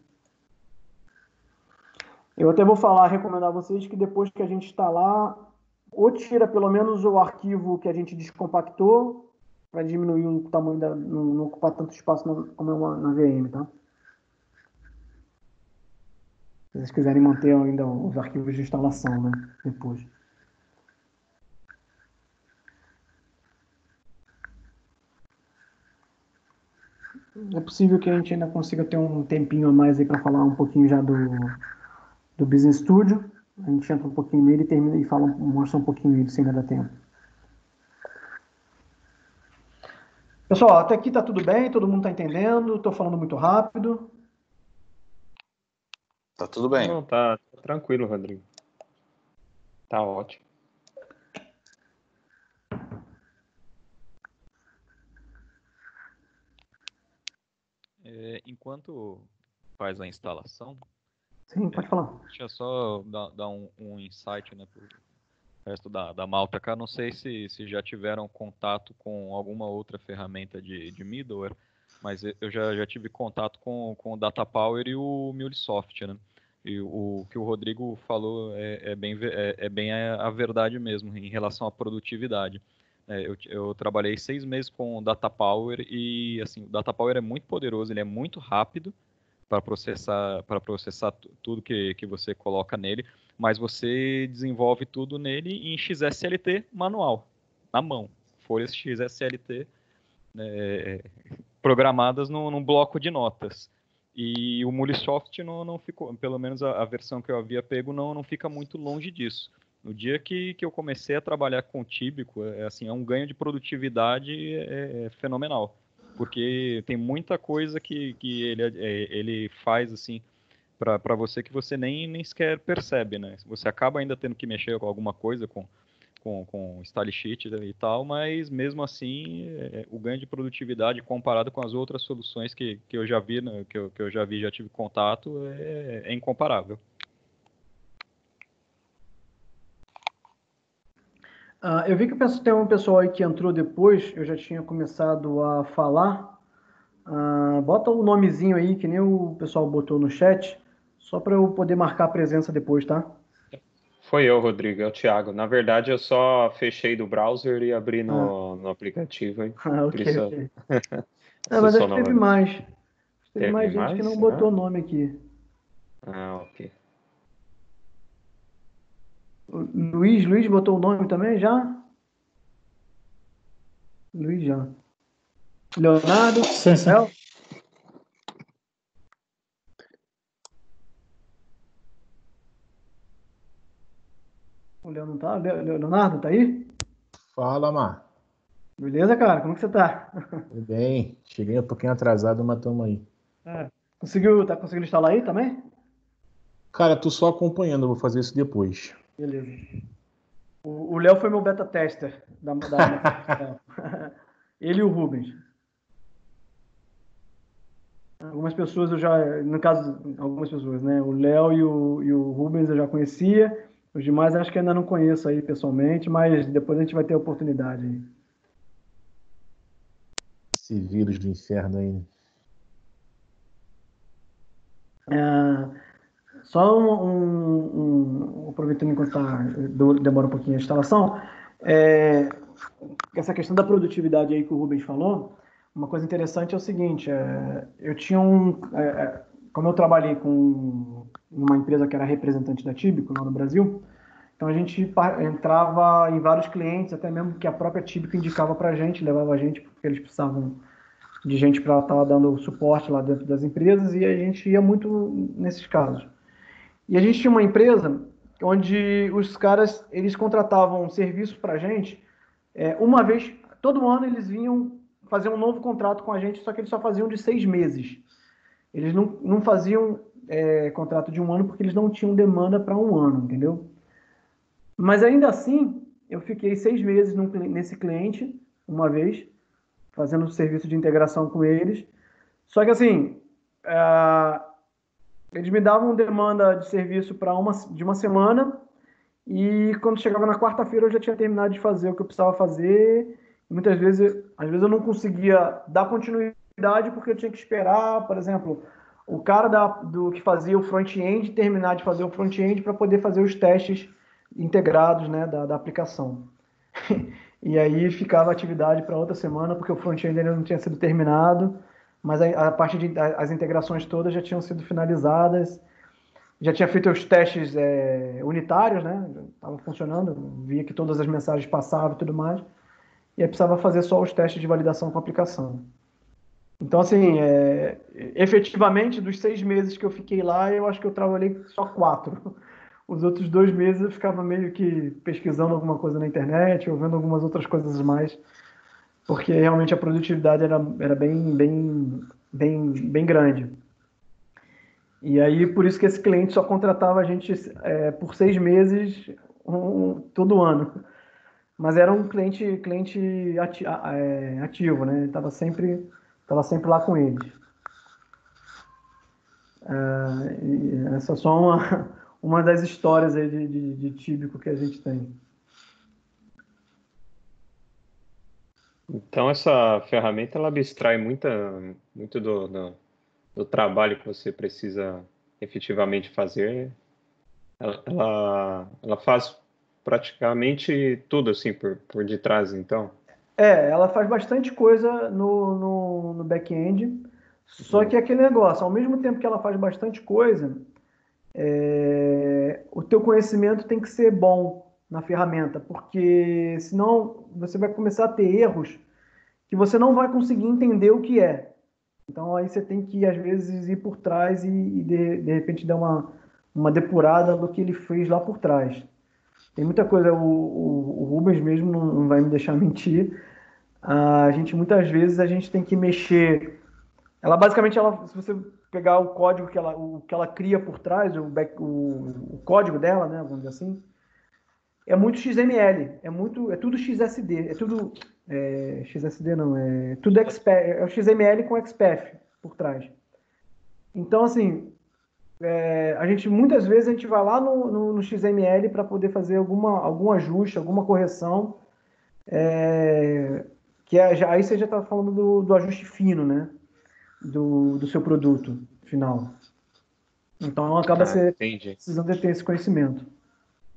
Eu até vou recomendar a vocês que depois que a gente instalar, ou tira pelo menos o arquivo que a gente descompactou, para diminuir o tamanho, não ocupar tanto espaço como é na VM, tá? Se vocês quiserem manter ainda os arquivos de instalação, né? Depois. É possível que a gente ainda consiga ter um tempinho a mais aí para falar um pouquinho já do Business Studio. A gente entra um pouquinho nele e termina e mostra um pouquinho ele, se ainda dá tempo. Pessoal, até aqui tá tudo bem, todo mundo tá entendendo, estou falando muito rápido. Tá tudo bem. Não, tá tranquilo, Rodrigo. Tá ótimo. Enquanto faz a instalação, Sim, pode falar. deixa eu só dar um insight, né, pro resto da malta cá. Não sei se já tiveram contato com alguma outra ferramenta de middleware, mas eu já tive contato com o Data Power e o MuleSoft, né? E o que o Rodrigo falou é bem a verdade mesmo em relação à produtividade. Eu trabalhei 6 meses com o Data Power e assim, o Data Power é muito poderoso, ele é muito rápido para processar tudo que você coloca nele, mas você desenvolve tudo nele em XSLT manual, na mão, folhas XSLT, né, programadas num bloco de notas. E o MuleSoft não ficou, pelo menos a versão que eu havia pego, não fica muito longe disso. No dia que eu comecei a trabalhar com o Tíbico, assim, é um ganho de produtividade fenomenal, porque tem muita coisa que ele faz assim para você que você nem sequer percebe, né? Você acaba ainda tendo que mexer com alguma coisa, com style sheet e tal, mas mesmo assim o ganho de produtividade comparado com as outras soluções que eu já vi, né, que eu já vi, já tive contato, é incomparável. Eu vi que tem um pessoal aí que entrou depois, eu já tinha começado a falar. Bota o nomezinho aí, que nem o pessoal botou no chat, só para eu poder marcar a presença depois, tá? Foi eu, Rodrigo, é o Thiago. Na verdade, eu só fechei do browser e abri no aplicativo, hein? Por Ok, isso, ok. Mas acho acessou que teve novamente. mais. Teve Teve mais gente que não mais? botou nome aqui. Ok. O Luiz botou o nome também já? Luiz já. Leonardo? Sim, sim. Léo? O Léo não tá? Leonardo, tá aí? Fala, Mar. Beleza, cara? Como que você tá? Tudo bem? Cheguei um pouquinho atrasado, mas tamo aí. Tá conseguindo instalar aí também? Cara, tô só acompanhando, eu vou fazer isso depois. Beleza. O Léo foi meu beta tester da máquina. Ele e o Rubens. Algumas pessoas no caso, algumas pessoas, né? O Léo e o Rubens eu já conhecia. Os demais acho que ainda não conheço aí pessoalmente, mas depois a gente vai ter a oportunidade aí. Esse vírus do inferno aí. Só aproveitando enquanto demora um pouquinho a instalação, essa questão da produtividade aí que o Rubens falou, uma coisa interessante é o seguinte, eu tinha como eu trabalhei com uma empresa que era representante da Tíbico lá no Brasil, então a gente entrava em vários clientes, até mesmo que a própria Tíbico indicava para a gente, levava a gente, porque eles precisavam de gente para estar dando suporte lá dentro das empresas, e a gente ia muito nesses casos. E a gente tinha uma empresa onde os caras, eles contratavam serviço para a gente, uma vez, todo ano eles vinham fazer um novo contrato com a gente, só que eles só faziam de 6 meses. Eles não faziam contrato de um ano porque eles não tinham demanda para um ano, entendeu? Mas ainda assim, eu fiquei 6 meses nesse cliente, uma vez, fazendo serviço de integração com eles. Só que assim, Eles me davam demanda de serviço de uma semana, e quando chegava na quarta-feira eu já tinha terminado de fazer o que eu precisava fazer. E muitas vezes, às vezes eu não conseguia dar continuidade porque eu tinha que esperar, por exemplo, o cara do que fazia o front-end terminar de fazer o front-end para poder fazer os testes integrados, né, da aplicação. E aí ficava a atividade para outra semana porque o front-end ainda não tinha sido terminado, mas a parte as integrações todas já tinham sido finalizadas. Já tinha feito os testes unitários, né? Estava funcionando, via que todas as mensagens passavam e tudo mais. E aí precisava fazer só os testes de validação com a aplicação. Então, assim, efetivamente, dos 6 meses que eu fiquei lá, eu acho que eu trabalhei só 4. Os outros 2 meses eu ficava meio que pesquisando alguma coisa na internet, ou vendo algumas outras coisas mais, porque realmente a produtividade era bem grande. E aí, por isso que esse cliente só contratava a gente por 6 meses, todo ano. Mas era um cliente ativo, né? Estava sempre lá com eles. E essa é só uma das histórias aí de típico que a gente tem. Então, essa ferramenta ela abstrai muito do trabalho que você precisa efetivamente fazer. Ela faz praticamente tudo assim por detrás, então. Ela faz bastante coisa no back-end, só que é aquele negócio, ao mesmo tempo que ela faz bastante coisa, o teu conhecimento tem que ser bom na ferramenta, porque senão você vai começar a ter erros que você não vai conseguir entender o que é. Então aí você tem que, às vezes, ir por trás e de repente dar uma depurada do que ele fez lá por trás. Tem muita coisa, o Rubens mesmo não vai me deixar mentir. Muitas vezes a gente tem que mexer. Ela basicamente, se você pegar o código o que ela cria por trás, o código dela, né, vamos dizer assim, é muito XML, é tudo XSD, XSD não, é tudo é o XML com XPath por trás. Então, assim, muitas vezes a gente vai lá no XML para poder fazer algum ajuste, alguma correção, aí você já está falando do ajuste fino, né? Do seu produto final. Então acaba você precisando de ter esse conhecimento.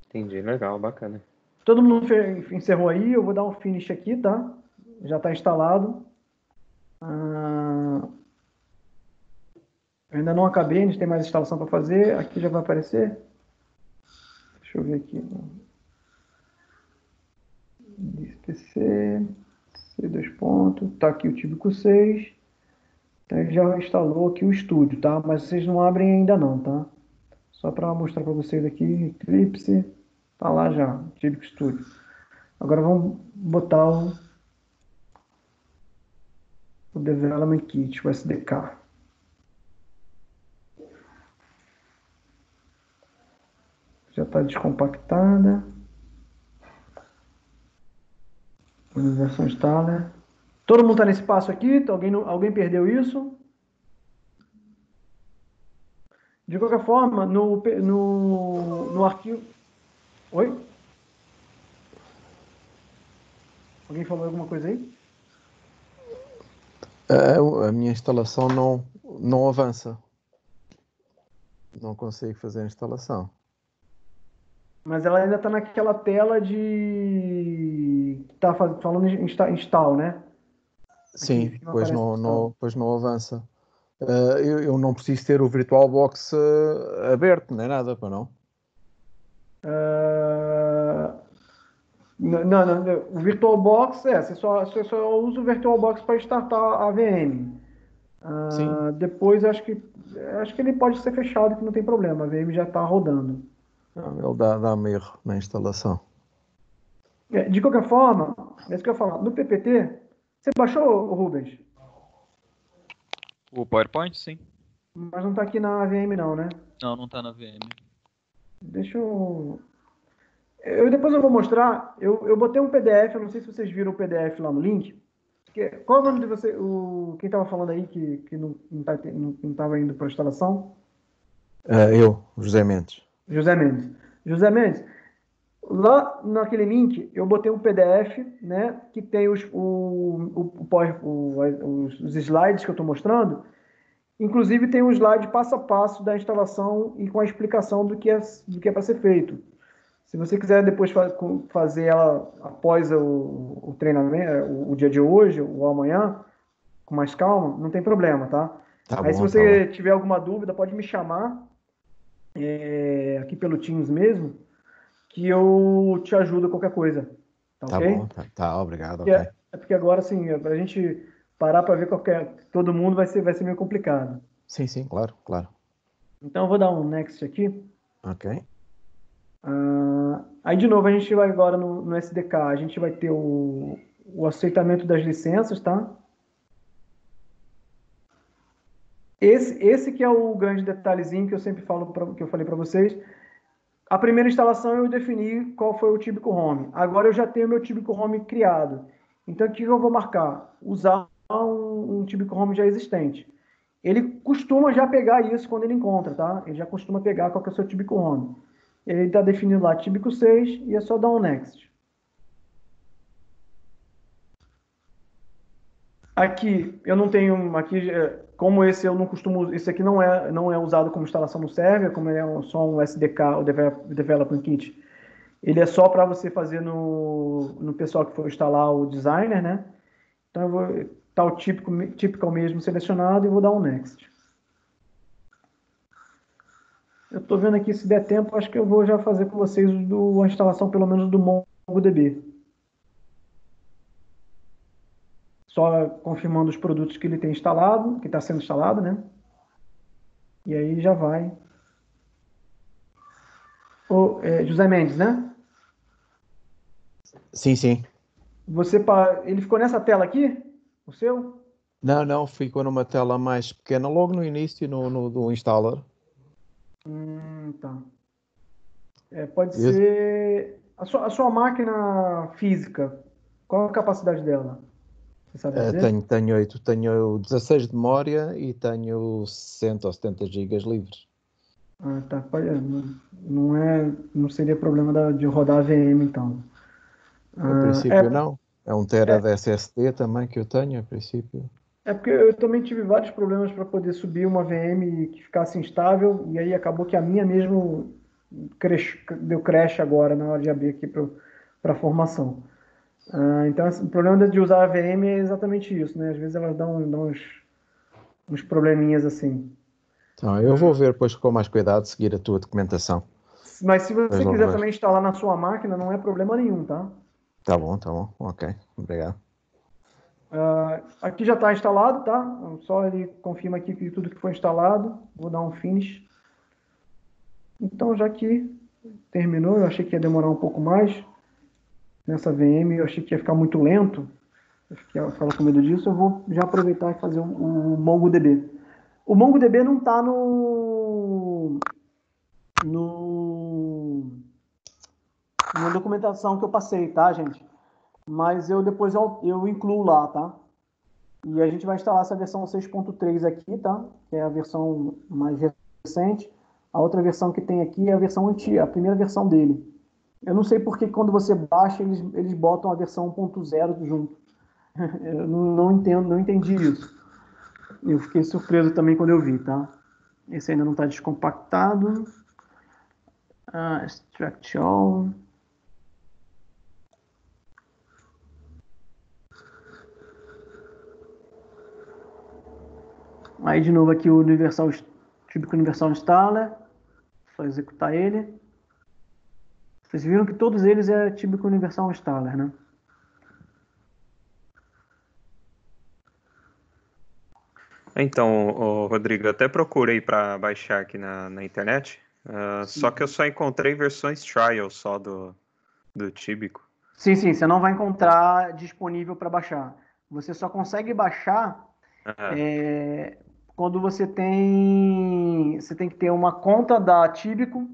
Entendi, legal, bacana. Todo mundo encerrou aí, eu vou dar um finish aqui, tá? Já está instalado. Eu ainda não acabei, a gente tem mais instalação para fazer. Aqui já vai aparecer. Deixa eu ver aqui. PC, C2 pontos. Tá aqui o Tíbico 6. Então, já instalou aqui o estúdio, tá? Mas vocês não abrem ainda não, tá? Só para mostrar para vocês aqui, Eclipse, tá lá já, Tíbico Studio. Agora vamos botar o Development Kit, o SDK. Já está descompactada. Versão installer. Todo mundo está nesse passo aqui? Alguém perdeu isso? De qualquer forma, no arquivo... Oi? Alguém falou alguma coisa aí? A minha instalação não avança. Não consigo fazer a instalação. Mas ela ainda está naquela tela de... Está falando em install, né? Sim, pois não avança. Eu não preciso ter o VirtualBox aberto, nem nada, para não? Não, o VirtualBox você só usa o VirtualBox para startar a VM. Depois acho que ele pode ser fechado, que não tem problema, a VM já está rodando. Ele dá-me erro na instalação. De qualquer forma, é isso que eu ia falar. No PPT, você baixou, Rubens? O PowerPoint, sim. Mas não está aqui na VM não, né? Não está na VM. Deixa depois eu vou mostrar. Eu botei um PDF, eu não sei se vocês viram o PDF lá no link. Qual é o nome de você? Quem estava falando aí que não estava indo para a instalação? Eu, José Mendes. José Mendes. José Mendes, lá naquele link eu botei um PDF, né, que tem os slides que eu estou mostrando. Inclusive tem um slide passo a passo da instalação e com a explicação do que é para ser feito. Se você quiser depois fazer ela após o treinamento, o dia de hoje ou amanhã, com mais calma, não tem problema, tá? Tá Aí se bom, tá você bom. tiver alguma dúvida, pode me chamar aqui pelo Teams mesmo, que eu te ajudo a qualquer coisa, tá Tá ok? bom, tá, obrigado, ok. É porque agora, assim, para a gente parar para ver todo mundo vai ser meio complicado. Sim, claro. Então eu vou dar um next aqui. Ok. Aí, de novo, a gente vai agora no SDK, a gente vai ter o aceitamento das licenças, tá? Esse que é o grande detalhezinho que eu sempre falo, que eu falei para vocês. A primeira instalação eu defini qual foi o típico home. Agora eu já tenho meu típico home criado. Então, o que eu vou marcar? Usar um típico home já existente. Ele costuma já pegar isso quando ele encontra, tá? Ele já costuma pegar qual que é o seu típico home. Ele está definido lá típico 6 e é só dar um next. Aqui eu não tenho, como esse eu não costumo, esse aqui não é usado como instalação no server, como ele é só um SDK, o Development Kit. Ele é só para você fazer no pessoal que for instalar o designer, né? Então eu vou tá o típico mesmo selecionado e vou dar um next. Eu estou vendo aqui, se der tempo, acho que eu vou já fazer com vocês a instalação, pelo menos, do MongoDB. Só confirmando os produtos que ele tem instalado, que está sendo instalado, né? E aí já vai. José Mendes, né? Sim. Ele ficou nessa tela aqui? O seu? Não, ficou numa tela mais pequena logo no início do installer. Tá. Pode ser... A sua máquina física, qual a capacidade dela? Você sabe dizer? Tenho 16 de memória e tenho 60 ou 70 gigas livres. Tá. Não seria problema de rodar a VM, então. A princípio não. É 1 tera de SSD também que eu tenho, a princípio. É porque eu também tive vários problemas para poder subir uma VM que ficasse instável, e aí acabou que a minha mesmo deu crash agora na hora de abrir aqui para formação. Então, assim, o problema de usar a VM é exatamente isso, né? Às vezes elas dão uns probleminhas assim. Então, eu vou ver depois com mais cuidado, seguir a tua documentação. Mas se você Depois logo quiser vejo. também instalar na sua máquina, não é problema nenhum, tá? Tá bom. Ok, obrigado. Aqui já está instalado, tá? Só ele confirma aqui que tudo que foi instalado. Vou dar um finish. Então, já que terminou, eu achei que ia demorar um pouco mais nessa VM, eu achei que ia ficar muito lento. Eu ficava com medo disso, eu vou já aproveitar e fazer o MongoDB. O MongoDB não está na documentação que eu passei, tá, gente? Mas depois eu incluo lá, tá? E a gente vai instalar essa versão 6.3 aqui, tá? Que é a versão mais recente. A outra versão que tem aqui é a versão antiga, a primeira versão dele. Eu não sei porque quando você baixa, eles botam a versão 1.0 junto. Eu não entendi isso. Eu fiquei surpreso também quando eu vi, tá? Esse ainda não está descompactado. Extract all. Aí de novo aqui o típico Universal Installer. Só executar ele. Vocês viram que todos eles é típico Universal Installer, né? Então, Rodrigo, eu até procurei para baixar aqui na internet, só que eu só encontrei versões trial só do Tíbico. Sim, você não vai encontrar disponível para baixar. Você só consegue baixar quando você tem que ter uma conta da Tíbico.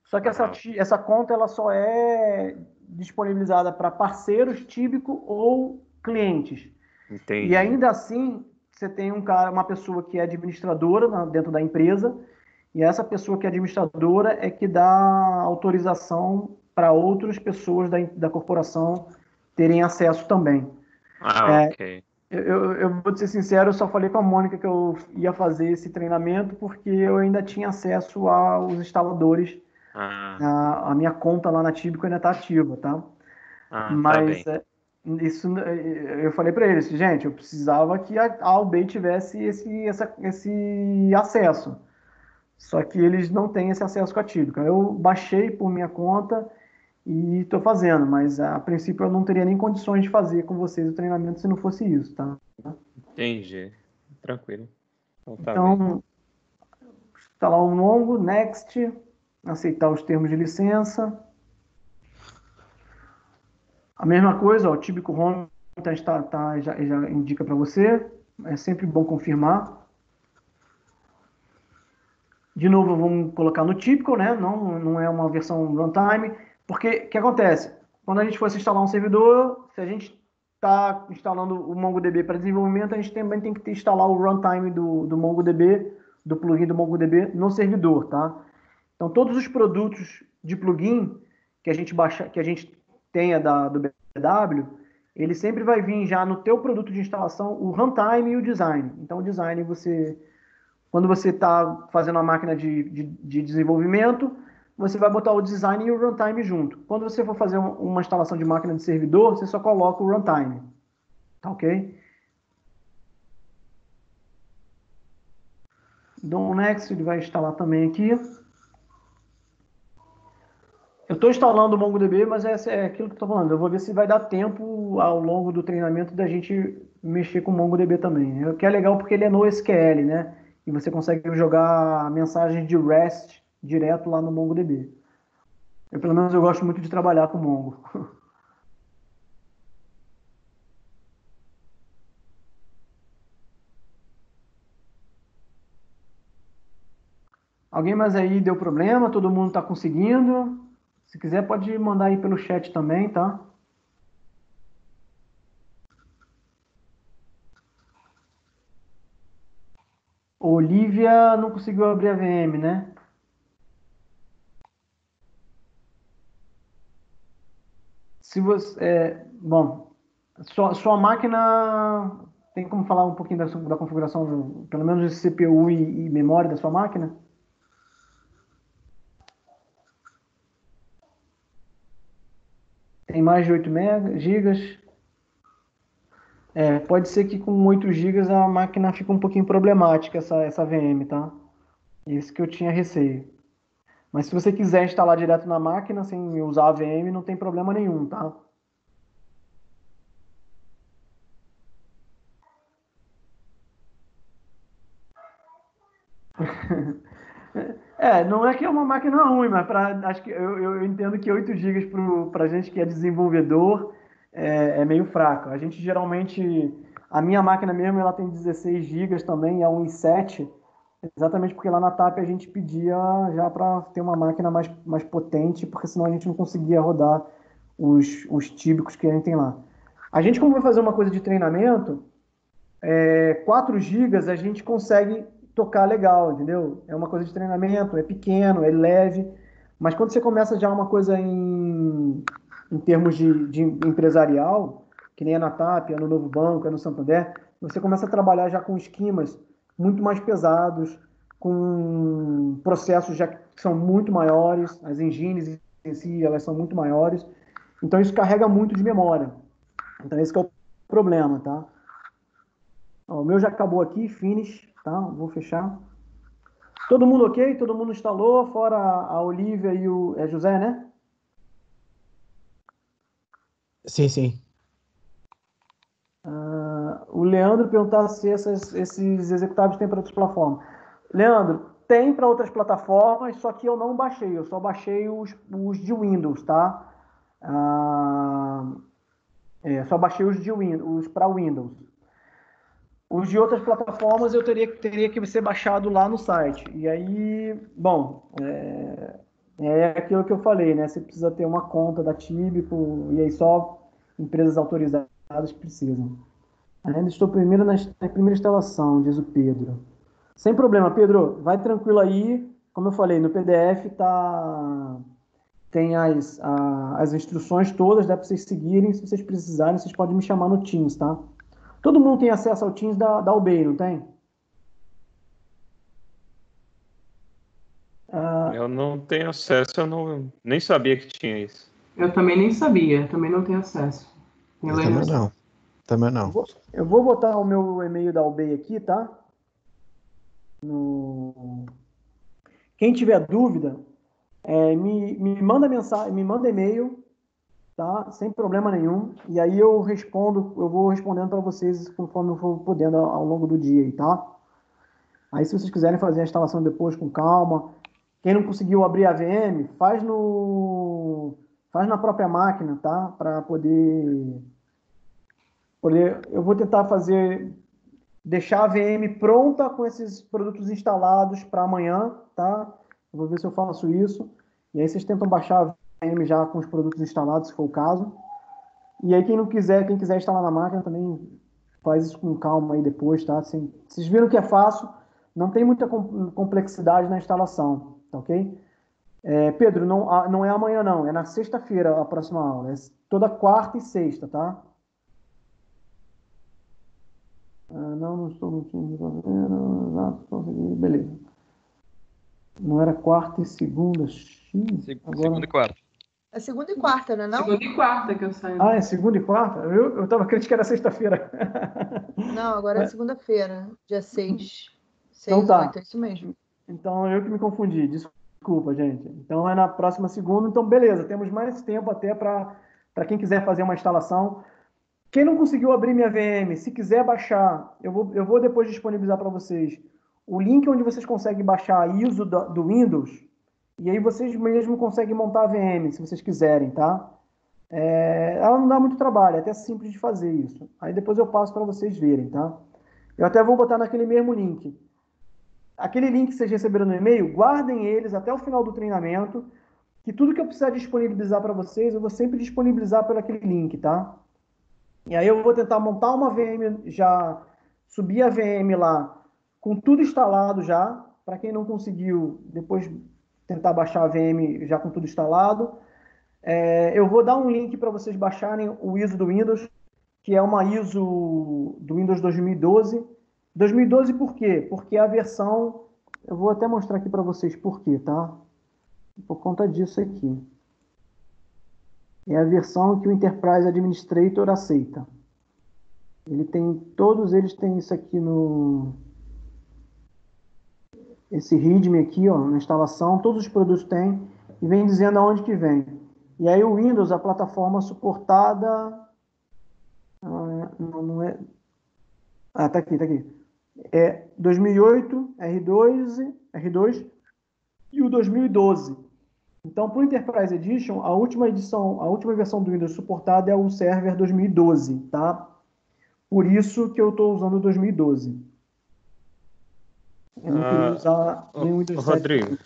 Só que essa conta ela só é disponibilizada para parceiros Tíbico ou clientes. Entendi. E ainda assim, você tem uma pessoa que é administradora dentro da empresa e essa pessoa que é administradora é que dá autorização para outras pessoas da corporação terem acesso também. Ok. Eu vou te ser sincero, eu só falei com a Mônica que eu ia fazer esse treinamento porque eu ainda tinha acesso aos instaladores. A minha conta lá na Tíbico ainda está ativa, tá? Tá Mas bem. isso eu falei para eles, gente, eu precisava que a Albay tivesse esse acesso. Só que eles não têm esse acesso com a Tíbico. Eu baixei por minha conta e estou fazendo, mas a princípio eu não teria nem condições de fazer com vocês o treinamento se não fosse isso, tá? Entendi. Tranquilo. Então tá bem. Então, instalar um Mongo, Next, aceitar os termos de licença. A mesma coisa, ó, o Tíbico Home já indica para você. É sempre bom confirmar. De novo, vamos colocar no Typical, né? Não é uma versão runtime. Porque o que acontece? Quando a gente fosse instalar um servidor, se a gente está instalando o MongoDB para desenvolvimento, a gente também tem que instalar o runtime do MongoDB, do plugin do MongoDB no servidor, tá? Então, todos os produtos de plugin que a gente tenha do BW, ele sempre vai vir já no teu produto de instalação o runtime e o design. Então, o design quando você está fazendo a máquina de desenvolvimento, você vai botar o design e o runtime junto. Quando você for fazer uma instalação de máquina de servidor, você só coloca o runtime. Tá ok? Dou um next, ele vai instalar também aqui. Eu estou instalando o MongoDB, mas é aquilo que eu estou falando. Eu vou ver se vai dar tempo ao longo do treinamento da gente mexer com o MongoDB também. O que é legal porque ele é NoSQL, né? E você consegue jogar mensagens de REST direto lá no MongoDB. Pelo menos eu gosto muito de trabalhar com Mongo. Alguém mais aí deu problema? Todo mundo está conseguindo? Se quiser pode mandar aí pelo chat também, tá? Olivia não conseguiu abrir a VM, né? Se você, bom, sua máquina tem como falar um pouquinho da configuração, pelo menos de CPU e memória da sua máquina? Tem mais de 8 gigas. Pode ser que com 8 gigas a máquina fique um pouquinho problemática, essa VM, tá? Isso que eu tinha receio. Mas se você quiser instalar direto na máquina, sem usar a VM, não tem problema nenhum, tá? Não é que é uma máquina ruim, mas acho que eu entendo que 8 gigas para gente que é desenvolvedor é meio fraco. A gente geralmente, a minha máquina mesmo, ela tem 16 gigas também, é um i7, exatamente porque lá na TAP a gente pedia já para ter uma máquina mais potente, porque senão a gente não conseguia rodar os típicos que a gente tem lá. A gente, como vai fazer uma coisa de treinamento, 4 gigas a gente consegue tocar legal, entendeu? É uma coisa de treinamento, é pequeno, é leve, mas quando você começa já uma coisa em termos de empresarial, que nem é na TAP, é no Novo Banco, é no Santander, você começa a trabalhar já com esquemas muito mais pesados, com processos já que são muito maiores, as engines em si, elas são muito maiores, então isso carrega muito de memória. Então esse que é o problema, tá? Ó, o meu já acabou aqui, finish, tá? Vou fechar. Todo mundo ok? Todo mundo instalou, fora a Olivia e o José, né? Sim, sim. O Leandro perguntar se esses executáveis tem para outras plataformas. Leandro, tem para outras plataformas, só que eu não baixei. Eu só baixei os de Windows, tá? Só baixei os de Windows, para Windows. Os de outras plataformas eu teria que ser baixado lá no site. E aí, bom, é aquilo que eu falei, né? Você precisa ter uma conta da Tíbico e aí só empresas autorizadas precisam. Ainda estou primeiro na primeira instalação, diz o Pedro. Sem problema, Pedro. Vai tranquilo aí. como eu falei, no PDF tem as instruções todas, dá para vocês seguirem. Se vocês precisarem, vocês podem me chamar no Teams, tá? Todo mundo tem acesso ao Teams da UBI, não tem? Eu não tenho acesso, nem sabia que tinha isso. Eu também nem sabia, também não tenho acesso. Eu também não. Também não. Eu vou botar o meu e-mail da UBI aqui, tá? Quem tiver dúvida, me manda mensagem, me manda e-mail, tá? Sem problema nenhum. E aí eu vou respondendo para vocês conforme eu for podendo ao longo do dia aí, tá? Aí se vocês quiserem fazer a instalação depois com calma, quem não conseguiu abrir a VM, faz na própria máquina, tá? Para poder. Eu vou tentar deixar a VM pronta com esses produtos instalados para amanhã, tá? Eu vou ver se eu faço isso. E aí vocês tentam baixar a VM já com os produtos instalados, se for o caso. E aí quem quiser instalar na máquina também faz isso com calma aí depois, tá? Vocês viram que é fácil, não tem muita complexidade na instalação, tá ok? Pedro, não é amanhã não, é na sexta-feira a próxima aula. É toda quarta e sexta, tá? Não estou mentindo. Beleza. Não era quarta e segunda? Segunda e quarta. É segunda e quarta, não é não? Segunda e quarta que eu saio. É segunda e quarta? Eu estava crente que era sexta-feira. Não, agora é segunda-feira, dia 6. 6, Então tá. 8, é isso mesmo. Então eu que me confundi, desculpa, gente. Então é na próxima segunda, então beleza, temos mais tempo até para quem quiser fazer uma instalação. Quem não conseguiu abrir minha VM, se quiser baixar, eu vou depois disponibilizar para vocês o link onde vocês conseguem baixar a ISO do Windows, e aí vocês mesmo conseguem montar a VM, se vocês quiserem, tá? Ela não dá muito trabalho, é até simples de fazer isso. Aí depois eu passo para vocês verem, tá? Eu até vou botar naquele mesmo link. Aquele link que vocês receberam no e-mail, guardem eles até o final do treinamento, que tudo que eu precisar disponibilizar para vocês, eu vou sempre disponibilizar por aquele link, tá? E aí eu vou tentar montar uma VM, já subir a VM lá, com tudo instalado já, para quem não conseguiu, depois tentar baixar a VM já com tudo instalado. Eu vou dar um link para vocês baixarem o ISO do Windows, que é uma ISO do Windows 2012. 2012 por quê? Porque a versão, eu vou até mostrar aqui para vocês por quê, tá? Por conta disso aqui. É a versão que o Enterprise Administrator aceita. Todos eles têm isso aqui esse README aqui, ó, na instalação, todos os produtos têm, e vem dizendo aonde que vem. E aí o Windows, a plataforma suportada, não é, tá aqui. É 2008, R2 e o 2012. Então, para o Enterprise Edition, a última versão do Windows suportada é o Server 2012, tá? Por isso que eu estou usando o 2012. Eu não queria usar nenhum Windows 7. Rodrigo,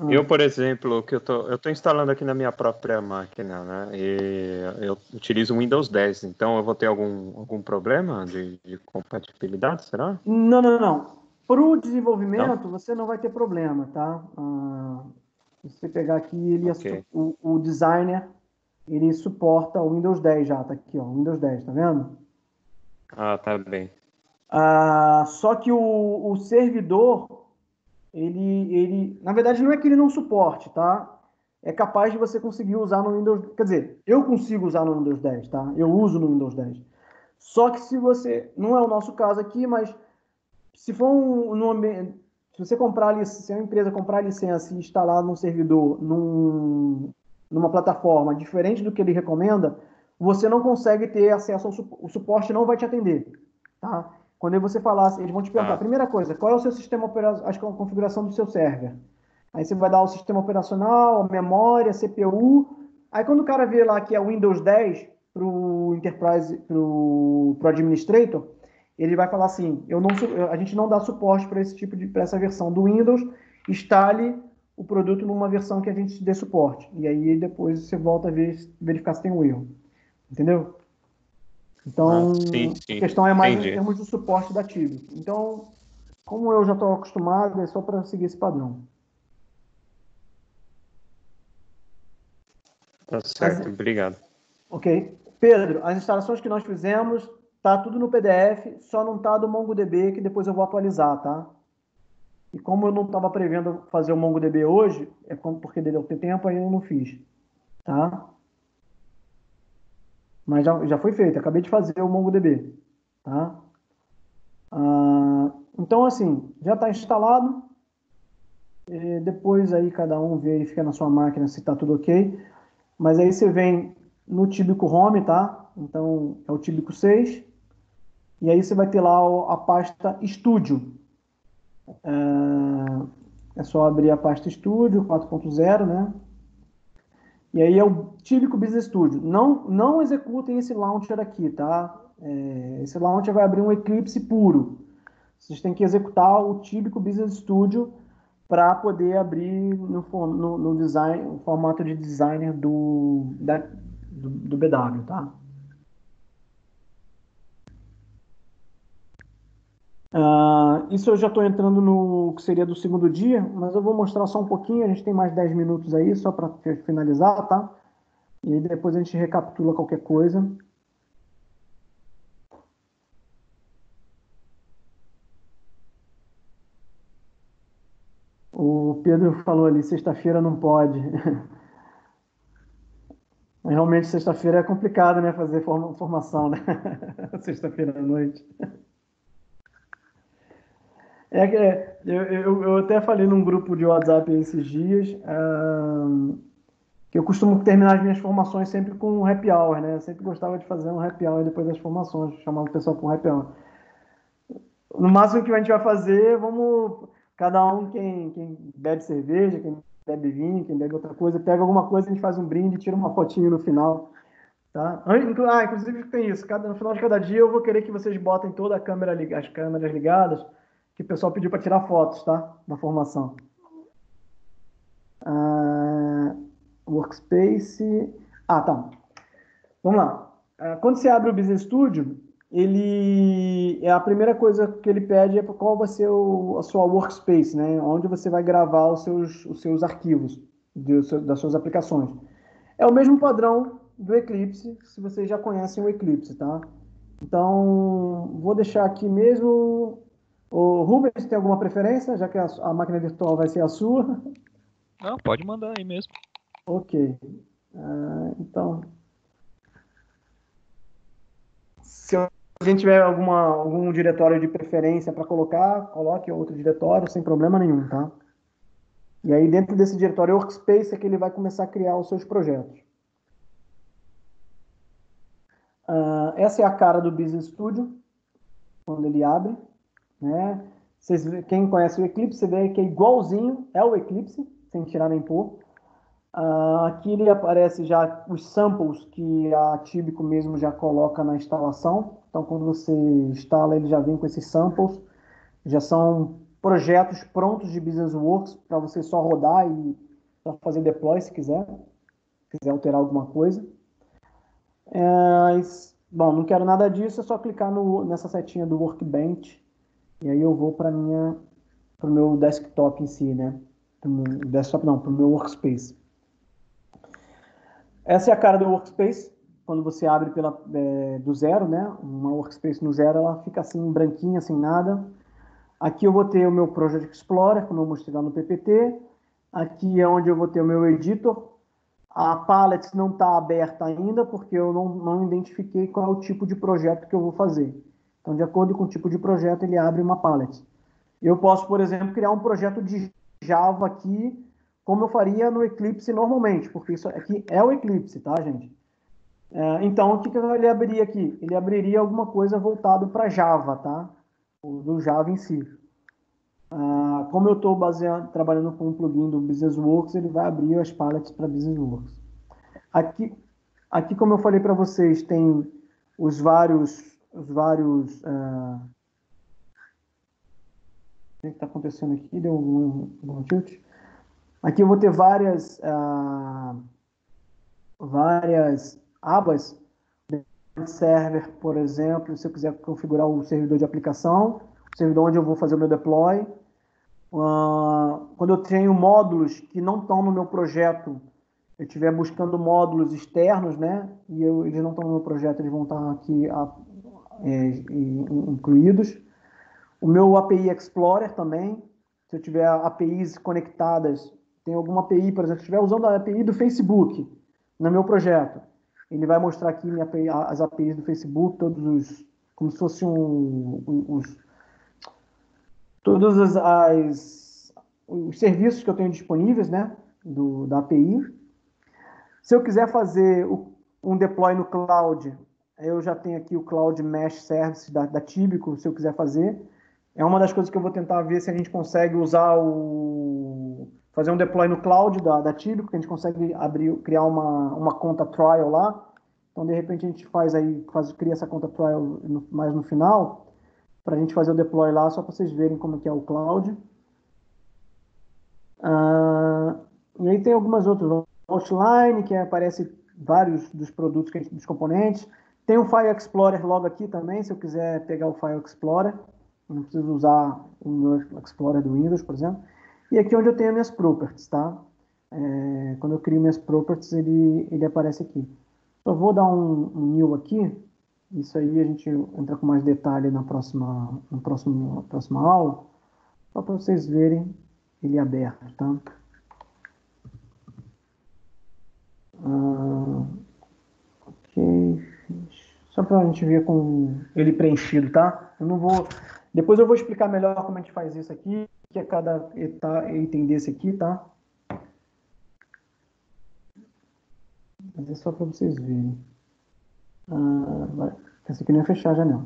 eu, por exemplo, que eu tô instalando aqui na minha própria máquina, né? E eu utilizo o Windows 10, então eu vou ter algum problema de compatibilidade, será? Não. Para o desenvolvimento, você não vai ter problema, tá? Se você pegar aqui, Okay. o designer, ele suporta o Windows 10 já, tá aqui, ó, Windows 10, tá vendo? Tá bem. Só que o servidor, ele, na verdade, não é que ele não suporte, tá? É capaz de você conseguir usar no Windows, quer dizer, eu consigo usar no Windows 10, tá? Eu uso no Windows 10. Só que se você, não é o nosso caso aqui, mas se for se você se a empresa comprar licença e instalar num servidor, numa plataforma diferente do que ele recomenda, você não consegue ter acesso o suporte não vai te atender, tá? Quando você falar, eles vão te perguntar, primeira coisa, qual é o seu sistema operacional, a configuração do seu server? Aí você vai dar o sistema operacional, a memória, a CPU. Aí quando o cara vê lá que é Windows 10 para o Enterprise, para o Administrator, ele vai falar assim, a gente não dá suporte para para essa versão do Windows, instale o produto numa versão que a gente dê suporte. E aí depois você volta a verificar se tem um erro. Entendeu? Então, sim. a questão é mais Entendi. em termos de suporte da Tibico. Então, como eu já estou acostumado, é só para seguir esse padrão. Tá certo, obrigado. Ok. Pedro, as instalações que nós fizemos, tá tudo no PDF, só não tá do MongoDB, que depois eu vou atualizar, tá? E como eu não estava prevendo fazer o MongoDB hoje, porque deu ter tempo, aí eu não fiz, tá? Mas já foi feito, acabei de fazer o MongoDB, tá? Então, assim, já está instalado. Depois aí cada um verifica na sua máquina se está tudo ok. Mas aí você vem no Tíbico Home, tá? Então, é o Tíbico 6. E aí você vai ter lá a pasta Studio. É só abrir a pasta Studio 4.0, né? E aí é o Tíbico Business Studio. Não executem esse launcher aqui, tá? Esse launcher vai abrir um Eclipse puro. Vocês têm que executar o Tíbico Business Studio para poder abrir no design, o formato de designer do BW, tá? Isso eu já estou entrando no que seria do segundo dia, mas eu vou mostrar só um pouquinho, a gente tem mais 10 minutos aí, só para finalizar, tá? E aí depois a gente recapitula qualquer coisa. O Pedro falou ali, sexta-feira não pode. Realmente, sexta-feira é complicado, né? Fazer formação, né? Sexta-feira à noite. Eu até falei num grupo de WhatsApp esses dias, que eu costumo terminar as minhas formações sempre com um happy hour, né? Eu sempre gostava de fazer um happy hour depois das formações, chamava o pessoal para um happy hour. No máximo que a gente vai fazer, vamos... Cada um, quem bebe cerveja, quem bebe vinho, quem bebe outra coisa, pega alguma coisa, a gente faz um brinde, tira uma fotinho no final. Tá? Inclusive tem isso. No final de cada dia eu vou querer que vocês botem toda a câmera, as câmeras ligadas, que o pessoal pediu para tirar fotos, tá? Na formação. Workspace. Tá. Vamos lá. Quando você abre o Business Studio, a primeira coisa que ele pede é qual vai ser a sua workspace, né? Onde você vai gravar os seus arquivos das suas aplicações. É o mesmo padrão do Eclipse, se vocês já conhecem o Eclipse, tá? Então, vou deixar aqui mesmo. O Rubens, tem alguma preferência, já que a máquina virtual vai ser a sua? Não, pode mandar aí mesmo. Ok. Então, se alguém tiver algum diretório de preferência para colocar, coloque outro diretório sem problema nenhum, tá? E aí, dentro desse diretório Workspace, é que ele vai começar a criar os seus projetos. Essa é a cara do Business Studio, quando ele abre, né? Quem conhece o Eclipse, você vê que é igualzinho, é o Eclipse, sem tirar nem pôr. Aqui ele aparece já os samples que a Tíbico mesmo já coloca na instalação. Então, quando você instala, ele já vem com esses samples. Já são projetos prontos de Business Works para você só rodar e fazer deploy se quiser alterar alguma coisa. Bom, não quero nada disso, é só clicar nessa setinha do Workbench e aí eu vou para o meu desktop em si, né? Desktop não, para o meu Workspace. Essa é a cara do Workspace, quando você abre do zero, né? Uma Workspace no zero, ela fica assim, branquinha, sem nada. Aqui eu vou ter o meu Project Explorer, como eu mostrei lá no PPT. Aqui é onde eu vou ter o meu editor. A palette não está aberta ainda, porque eu não identifiquei qual é o tipo de projeto que eu vou fazer. Então, de acordo com o tipo de projeto, ele abre uma palette. Eu posso, por exemplo, criar um projeto de Java aqui, como eu faria no Eclipse normalmente, porque isso aqui é o Eclipse, tá, gente? Então, o que ele abriria aqui? Ele abriria alguma coisa voltado para Java, tá? Do Java em si. Como eu estou trabalhando com um plugin do Business Works, ele vai abrir as palettes para Business Works. Aqui, como eu falei para vocês, tem os vários o que está acontecendo aqui? Deu um tilt. Aqui eu vou ter várias abas. Server, por exemplo, se eu quiser configurar o servidor de aplicação, o servidor onde eu vou fazer o meu deploy. Quando eu tenho módulos que não estão no meu projeto eu estiver buscando módulos externos, né, e eles não estão no meu projeto, eles vão estar aqui incluídos. O meu API Explorer também, se eu tiver APIs conectadas, tem alguma API, por exemplo, se eu estiver usando a API do Facebook no meu projeto, ele vai mostrar aqui as APIs do Facebook, como se fosse todos os serviços que eu tenho disponíveis, né, da API. Se eu quiser fazer um deploy no cloud, eu já tenho aqui o Cloud Mesh Service da Tíbico, se eu quiser fazer. É uma das coisas que eu vou tentar ver se a gente consegue fazer um deploy no cloud da Tíbico, que a gente consegue criar uma conta trial lá. Então, de repente, a gente cria essa conta trial mais no final, para a gente fazer o deploy lá, só para vocês verem como que é o cloud. E aí tem algumas outras. Outline, que aparece vários dos produtos, dos componentes. Tem o File Explorer logo aqui também, se eu quiser pegar o File Explorer. Não preciso usar o meu Explorer do Windows, por exemplo. E aqui onde eu tenho minhas properties, tá? Quando eu crio minhas properties, ele aparece aqui. Só vou dar um new aqui. Isso aí a gente entra com mais detalhe na próxima aula. Só para vocês verem ele aberto, tá? Ok. Só para a gente ver com ele preenchido, tá? Eu não vou... Depois eu vou explicar melhor como a gente faz isso aqui, que é cada item desse aqui, tá? Mas é só para vocês verem. Esse aqui não ia fechar a janela.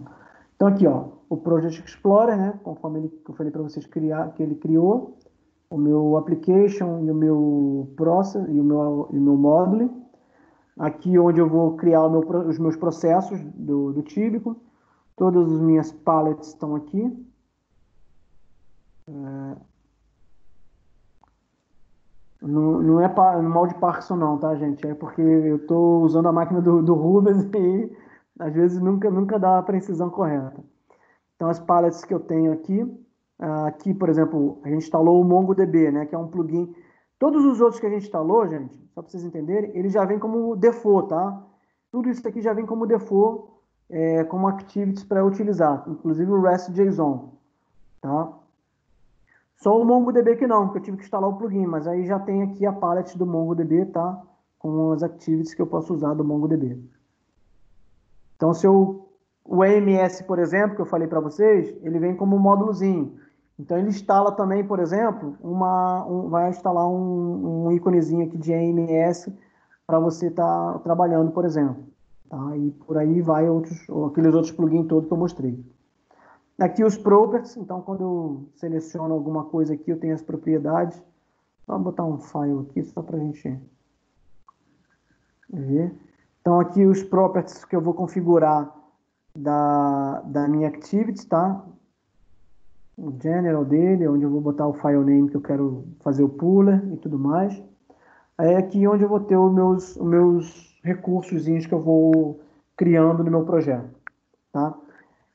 Então aqui, ó, o Project Explorer, né? Conforme eu falei para vocês que ele criou, o meu application e o meu process e o meu module. Aqui onde eu vou criar os meus processos do Tíbico. Todas as minhas palettes estão aqui. Não é mal de Parkinson não, tá, gente? É porque eu estou usando a máquina do Rubens e às vezes nunca dá a precisão correta. Então as palettes que eu tenho aqui, por exemplo, a gente instalou o MongoDB, né, que é um plugin. Todos os outros que a gente instalou, gente, só para vocês entenderem, ele já vem como default, tá? Tudo isso aqui já vem como default, como activities para utilizar, inclusive o REST.json, tá? Só o MongoDB que não, porque eu tive que instalar o plugin, mas aí já tem aqui a palette do MongoDB, tá? Com as activities que eu posso usar do MongoDB. Então, o EMS, por exemplo, que eu falei para vocês, ele vem como um módulozinho. Então, ele instala também, por exemplo, vai instalar um íconezinho aqui de EMS para você estar trabalhando, por exemplo. Tá? E por aí vai aqueles outros plugins todos que eu mostrei. Aqui os properties, então quando eu seleciono alguma coisa aqui, eu tenho as propriedades. Só botar um file aqui, só para a gente ver. Então aqui os properties que eu vou configurar da minha activity, tá? O general dele, onde eu vou botar o file name que eu quero fazer o puller e tudo mais. Aí é aqui onde eu vou ter os meus recursos que eu vou criando no meu projeto, tá?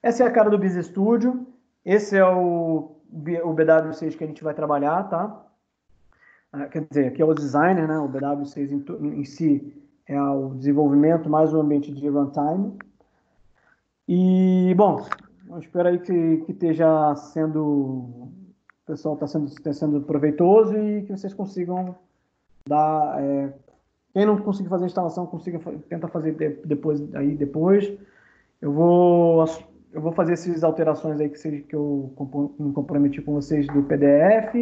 Essa é a cara do Business Studio. Esse é o BW6 que a gente vai trabalhar, tá? Quer dizer, aqui é o designer, né? O BW6 em si é o desenvolvimento mais o ambiente de runtime. E, bom, eu espero aí que esteja sendo... O pessoal está sendo proveitoso e que vocês consigam dar... quem não conseguir fazer a instalação, tenta fazer depois. Eu vou fazer essas alterações aí que eu me comprometi com vocês do PDF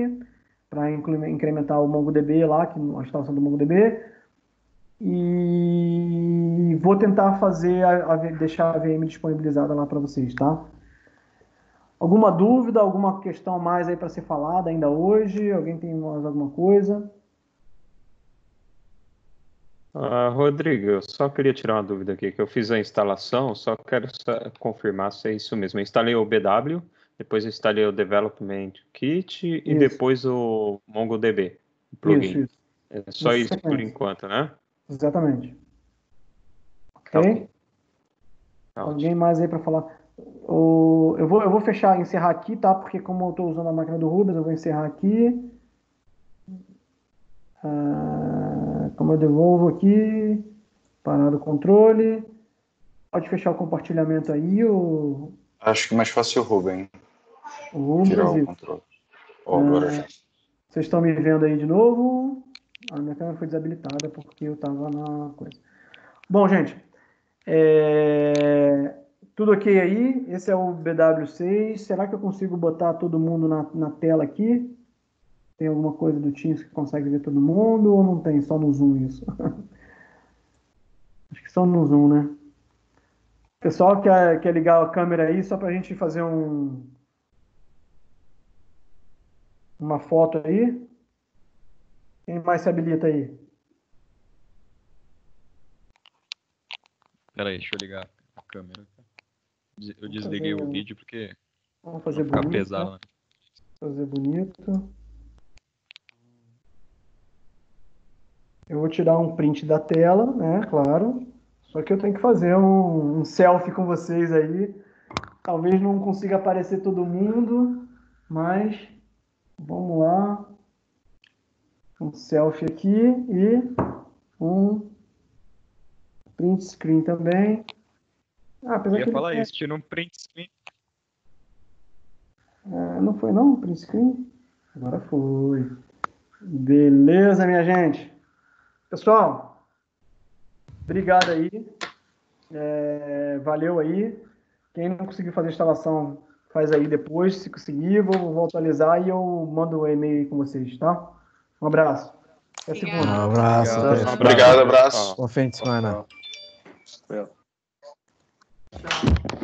para incrementar o MongoDB lá, a instalação do MongoDB. E vou tentar deixar a VM disponibilizada lá para vocês, tá? Alguma dúvida, alguma questão mais aí para ser falada ainda hoje? Alguém tem mais alguma coisa? Rodrigo, eu só queria tirar uma dúvida aqui, que eu fiz a instalação, só quero confirmar se é isso mesmo. Eu instalei o BW, depois eu instalei o Development Kit e depois o MongoDB, o plugin. Isso. É só isso por enquanto, né? Exatamente. Tá Ok? ok. Alguém mais aí para falar? Eu vou encerrar aqui, tá? Porque como eu estou usando a máquina do Rubens, eu vou encerrar aqui. Como eu devolvo aqui, parar o controle. Pode fechar o compartilhamento aí, ou Acho que mais fácil o Rubem o tirar o Brasil. controle. Agora já. Vocês estão me vendo aí de novo? A minha câmera foi desabilitada porque eu estava na coisa. Bom, gente, tudo ok aí? Esse é o BW6. Será que eu consigo botar todo mundo na tela aqui? Tem alguma coisa do Teams que consegue ver todo mundo ou não tem? Só no Zoom isso? Acho que só no Zoom, né? O pessoal quer ligar a câmera aí só para a gente fazer uma foto aí? Quem mais se habilita aí? Pera aí, deixa eu ligar a câmera. Eu desliguei o vídeo porque Vamos pra fazer não ficar bonito. pesado, né? Fazer bonito. Eu vou tirar um print da tela, né? Claro. Só que eu tenho que fazer um selfie com vocês aí. Talvez não consiga aparecer todo mundo, mas vamos lá. Um selfie aqui e um print screen também. Apesar Eu que ia falar isso, tira um print screen. não foi não, print screen? Agora foi. Beleza, minha gente. Pessoal, obrigado aí. Valeu aí. Quem não conseguiu fazer a instalação, faz aí depois. Se conseguir, vou atualizar e eu mando um e-mail aí com vocês, tá? Um abraço. Até segunda. Um abraço. Obrigado. Até. Obrigado, abraço. Bom fim de semana. Tchau. Tchau.